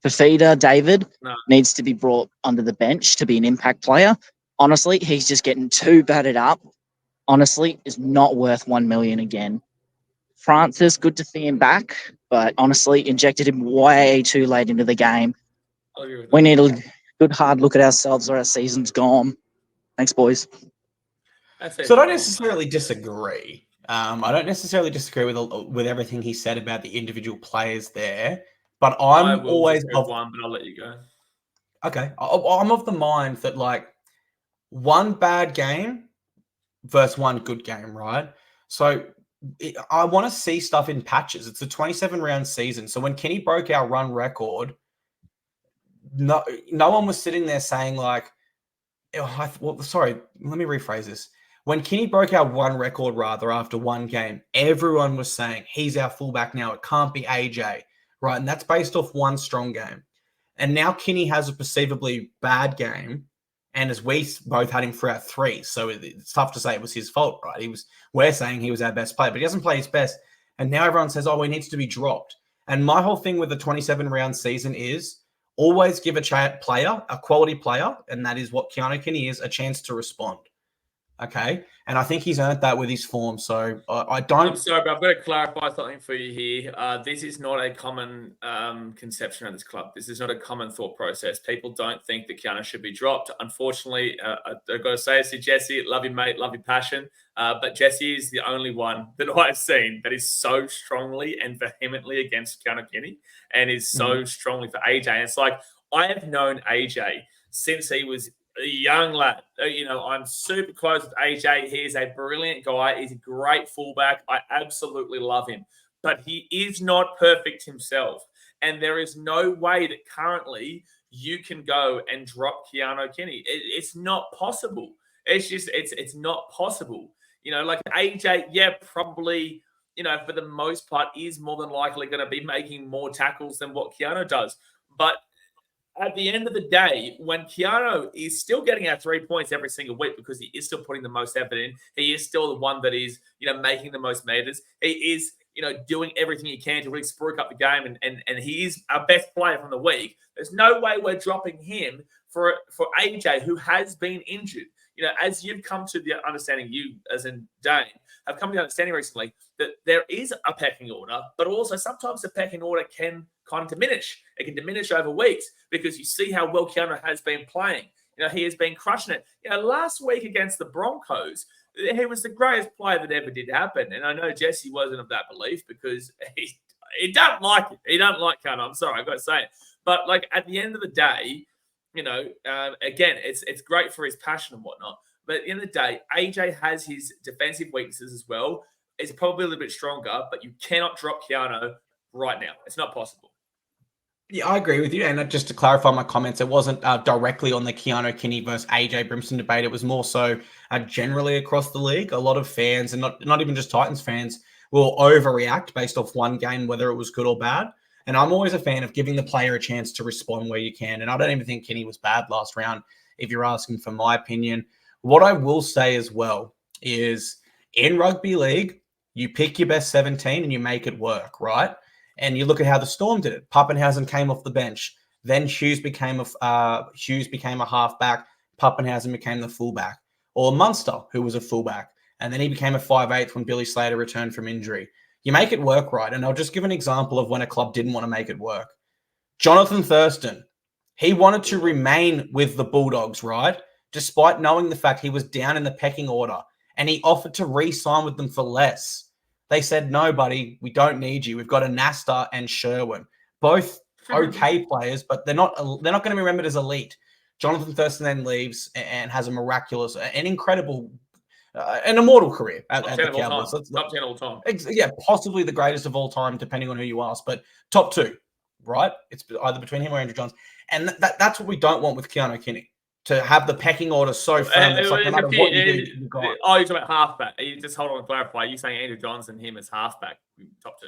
Fafita, David, needs to be brought onto the bench to be an impact player. Honestly, he's just getting too battered up honestly, is not worth 1 million again. Francis, good to see him back, but honestly, injected him way too late into the game. We need a good hard look at ourselves or our season's gone. Thanks, boys. So I don't necessarily disagree. I don't necessarily disagree with everything he said about the individual players there, but I'm always of one, but I'll let you go. Okay, I'm of the mind that like one bad game versus one good game, right? So I want to see stuff in patches. It's a 27-round season, so when Kenny broke our run record, no one was sitting there saying like, sorry, let me rephrase this. When Kenny broke our one record, rather, after one game, everyone was saying, he's our fullback now. It can't be AJ, right? And that's based off one strong game. And now Kenny has a perceivably bad game, and as we both had him throughout 3, so it's tough to say it was his fault, right? We're saying he was our best player, but he doesn't play his best. And now everyone says, oh, he needs to be dropped. And my whole thing with the 27-round season is always give a quality player, and that is what Keanu Kenny is, a chance to respond. Okay, and I think he's earned that with his form. So I don't. I'm sorry, but I've got to clarify something for you here. This is not a common conception of this club. This is not a common thought process. People don't think that Keanu should be dropped. Unfortunately, I've got to say it to Jesse. Love you, mate. Love your passion. But Jesse is the only one that I've seen that is so strongly and vehemently against Keanu Kenny and is so strongly for AJ. And it's like, I have known AJ since he was a young lad. I'm super close with AJ. He is a brilliant guy. He's a great fullback. I absolutely love him. But he is not perfect himself. And there is no way that currently you can go and drop Keanu Kenny. It's not possible. It's not possible. Like AJ, probably, for the most part, is more than likely going to be making more tackles than what Keanu does. But at the end of the day, when Keanu is still getting our 3 points every single week because he is still putting the most effort in, he is still the one that is, making the most meters. He is, doing everything he can to really spruik up the game, and he is our best player from the week. There's no way we're dropping him for AJ, who has been injured. As you've come to the understanding, you as in Dane, have come to the understanding recently that there is a pecking order, but also sometimes the pecking order can kind of diminish. It can diminish over weeks because you see how well Keanu has been playing. He has been crushing it. Last week against the Broncos, he was the greatest player that ever did happen. And I know Jesse wasn't of that belief because he don't like it. He don't like Keanu. I'm sorry, I've got to say it. But like at the end of the day, again, it's great for his passion and whatnot. But at the end of the day, AJ has his defensive weaknesses as well. It's probably a little bit stronger, but you cannot drop Keanu right now. It's not possible. Yeah, I agree with you. And just to clarify my comments, it wasn't directly on the Keanu Kenny versus AJ Brimson debate. It was more so generally across the league. A lot of fans, and not even just Titans fans, will overreact based off one game, whether it was good or bad. And I'm always a fan of giving the player a chance to respond where you can. And I don't even think Kenny was bad last round, if you're asking for my opinion. What I will say as well is in rugby league, you pick your best 17 and you make it work, right? And you look at how the Storm did it. Pappenhausen came off the bench. Then Hughes became a halfback. Pappenhausen became the fullback. Or Munster, who was a fullback. And then he became a 5'8" when Billy Slater returned from injury. You make it work, right? And I'll just give an example of when a club didn't want to make it work. Jonathan Thurston, he wanted to remain with the Bulldogs, right? Despite knowing the fact he was down in the pecking order. And he offered to re-sign with them for less. They said, no, buddy, we don't need you. We've got a Nasta and Sherwin. Both okay players, but they're not going to be remembered as elite. Jonathan Thurston then leaves and has a miraculous, an incredible, an immortal career at the Cowboys. Top 10 all time. Yeah, possibly the greatest of all time, depending on who you ask, but top 2, right? It's either between him or Andrew Johns. And that's what we don't want with Keanu Kenny. To have the pecking order so firm, it's like no matter what you do, you got. Oh, you're talking about halfback. You just hold on and clarify. You're saying Andrew Johns and him as halfback, top 2.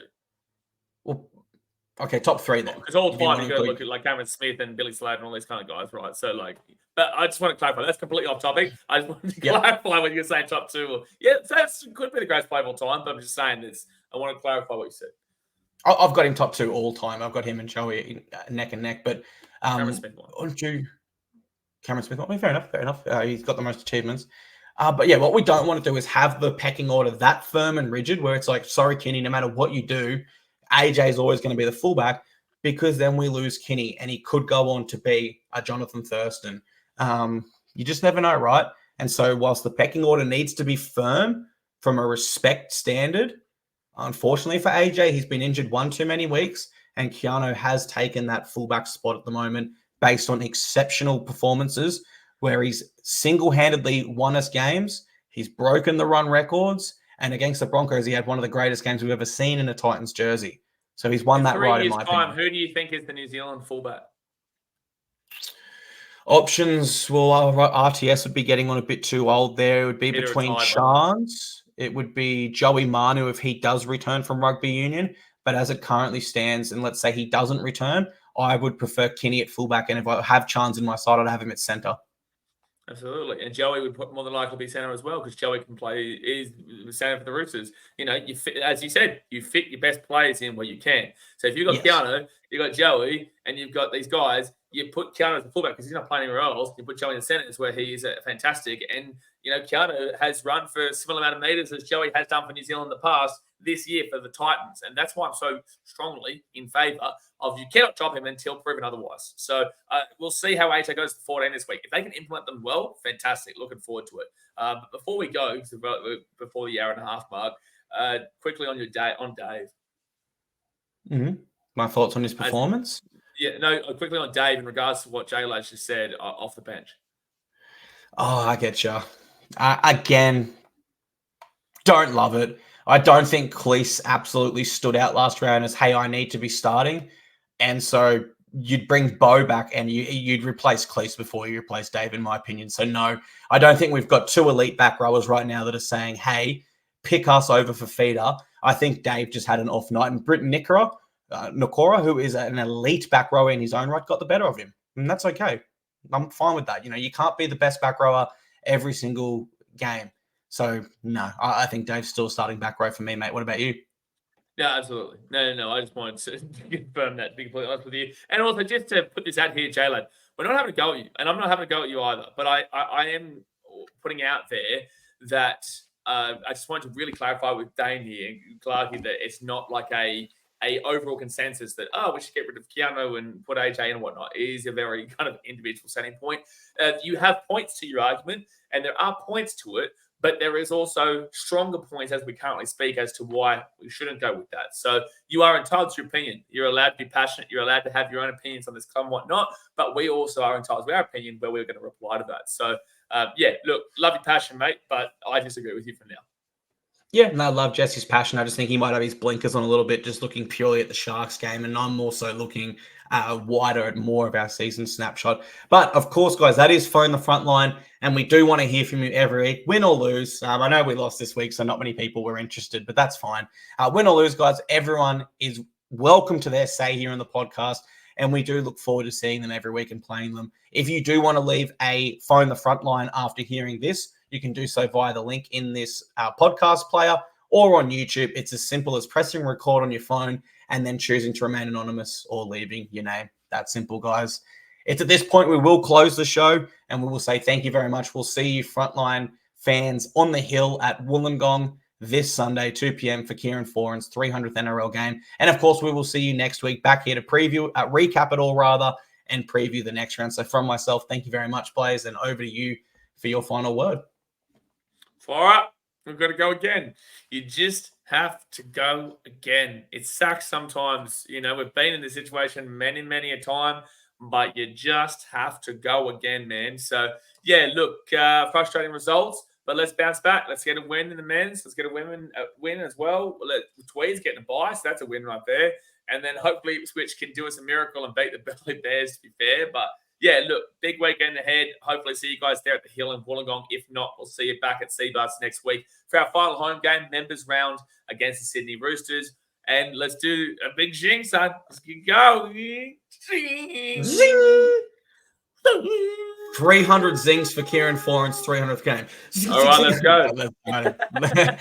Well, okay, top 3 then. Because all time you got to look at like Cameron Smith and Billy Slater and all these kind of guys, right? So like, but I just want to clarify. That's completely off topic. I just wanted to clarify when you're saying top 2. That could be the greatest player of all time, but I'm just saying this. I want to clarify what you said. I've got him top 2 all time. I've got him and Joey neck and neck, but Cameron Smith Cameron Smith. Well, fair enough. He's got the most achievements. But yeah, what we don't want to do is have the pecking order that firm and rigid where it's like, sorry, Kinney, no matter what you do, AJ is always going to be the fullback, because then we lose Kinney and he could go on to be a Jonathan Thurston. You just never know, right? And so whilst the pecking order needs to be firm from a respect standard, unfortunately for AJ, he's been injured one too many weeks, and Keanu has taken that fullback spot at the moment based on exceptional performances where he's single-handedly won us games. He's broken the run records, and against the Broncos, he had one of the greatest games we've ever seen in a Titans jersey. So he's won that right, in my opinion. Who do you think is the New Zealand fullback? Options, well, RTS would be getting on a bit too old there. It would be between Chance. It would be Joey Manu if he does return from rugby union. But as it currently stands, and let's say he doesn't return, I would prefer Kinney at fullback. And if I have Chance in my side, I'd have him at centre. Absolutely. And Joey would more than likely be centre as well, because Joey can play, is centre for the Roosters. You know, you fit, as you said, you fit your best players in where you can. So if you've got Keanu, you've got Joey, and you've got these guys, you put Keanu as a fullback because he's not playing anywhere else. You put Joey in the centre where he is fantastic. And, you know, Keanu has run for a similar amount of metres as Joey has done for New Zealand in the past this year for the Titans. And that's why I'm so strongly in favour of you cannot drop him until proven otherwise. So we'll see how AJ goes to 14 this week. If they can implement them well, fantastic. Looking forward to it. But before we go, before the hour and a half mark, quickly on Dave. Mm-hmm. My thoughts on his performance? Quickly on Dave in regards to what Jay Lash just said off the bench. Oh, I get you. Again, don't love it. I don't think Cleese absolutely stood out last round as, hey, I need to be starting. And so you'd bring Bo back and you'd replace Cleese before you replace Dave, in my opinion. So no, I don't think we've got two elite back rowers right now that are saying, hey, pick us over for feeder. I think Dave just had an off night. And Britton Nikora, who is an elite back rower in his own right, got the better of him. And that's okay. I'm fine with that. You know, you can't be the best back rower every single game. So, no, I think Dave's still starting back row for me, mate. What about you? Yeah, absolutely. No. I just wanted to confirm that, to be completely honest with you. And also, just to put this out here, Jaylan, we're not having a go at you, and I'm not having a go at you either. But I am putting out there that I just wanted to really clarify with Dane here and Clarkey that it's not like a overall consensus that, we should get rid of Keanu and put AJ in and whatnot. It is a very kind of individual setting point. You have points to your argument, and there are points to it, but there is also stronger points as we currently speak as to why we shouldn't go with that. So you are entitled to your opinion. You're allowed to be passionate. You're allowed to have your own opinions on this club and whatnot, but we also are entitled to our opinion where we're going to reply to that. So, look, love your passion, mate, but I disagree with you for now. Yeah, no, I love Jesse's passion. I just think he might have his blinkers on a little bit, just looking purely at the Sharks game. And I'm also looking wider at more of our season snapshot. But of course, guys, that is Phone the Frontline. And we do want to hear from you every week, win or lose. I know we lost this week, so not many people were interested, but that's fine. Win or lose, guys, everyone is welcome to their say here on the podcast. And we do look forward to seeing them every week and playing them. If you do want to leave a Phone the Frontline after hearing this, you can do so via the link in this podcast player or on YouTube. It's as simple as pressing record on your phone and then choosing to remain anonymous or leaving your name. That simple, guys. It's at this point we will close the show and we will say thank you very much. We'll see you Frontline fans on the hill at Wollongong this Sunday, 2 p.m. for Kieran Foran's 300th NRL game. And, of course, we will see you next week back here to recap it all, and preview the next round. So from myself, thank you very much, players, and over to you for your final word. All right, we've got to go again. You just have to go again. It sucks sometimes. You know, we've been in this situation many, many a time, but you just have to go again, man. So, yeah, look, frustrating results, but let's bounce back. Let's get a win in the men's. Let's get a win as well. Tweed's getting a bye, so that's a win right there. And then hopefully Ipswich can do us a miracle and beat the Belly Bears, to be fair. But, yeah, look, big weekend ahead. Hopefully see you guys there at the Hill in Wollongong. If not, we'll see you back at Cbus next week for our final home game, members round against the Sydney Roosters. And let's do a big zing, son. Let's go. Zing. 300 zings for Kieran Foran's 300th game. All right, let's go.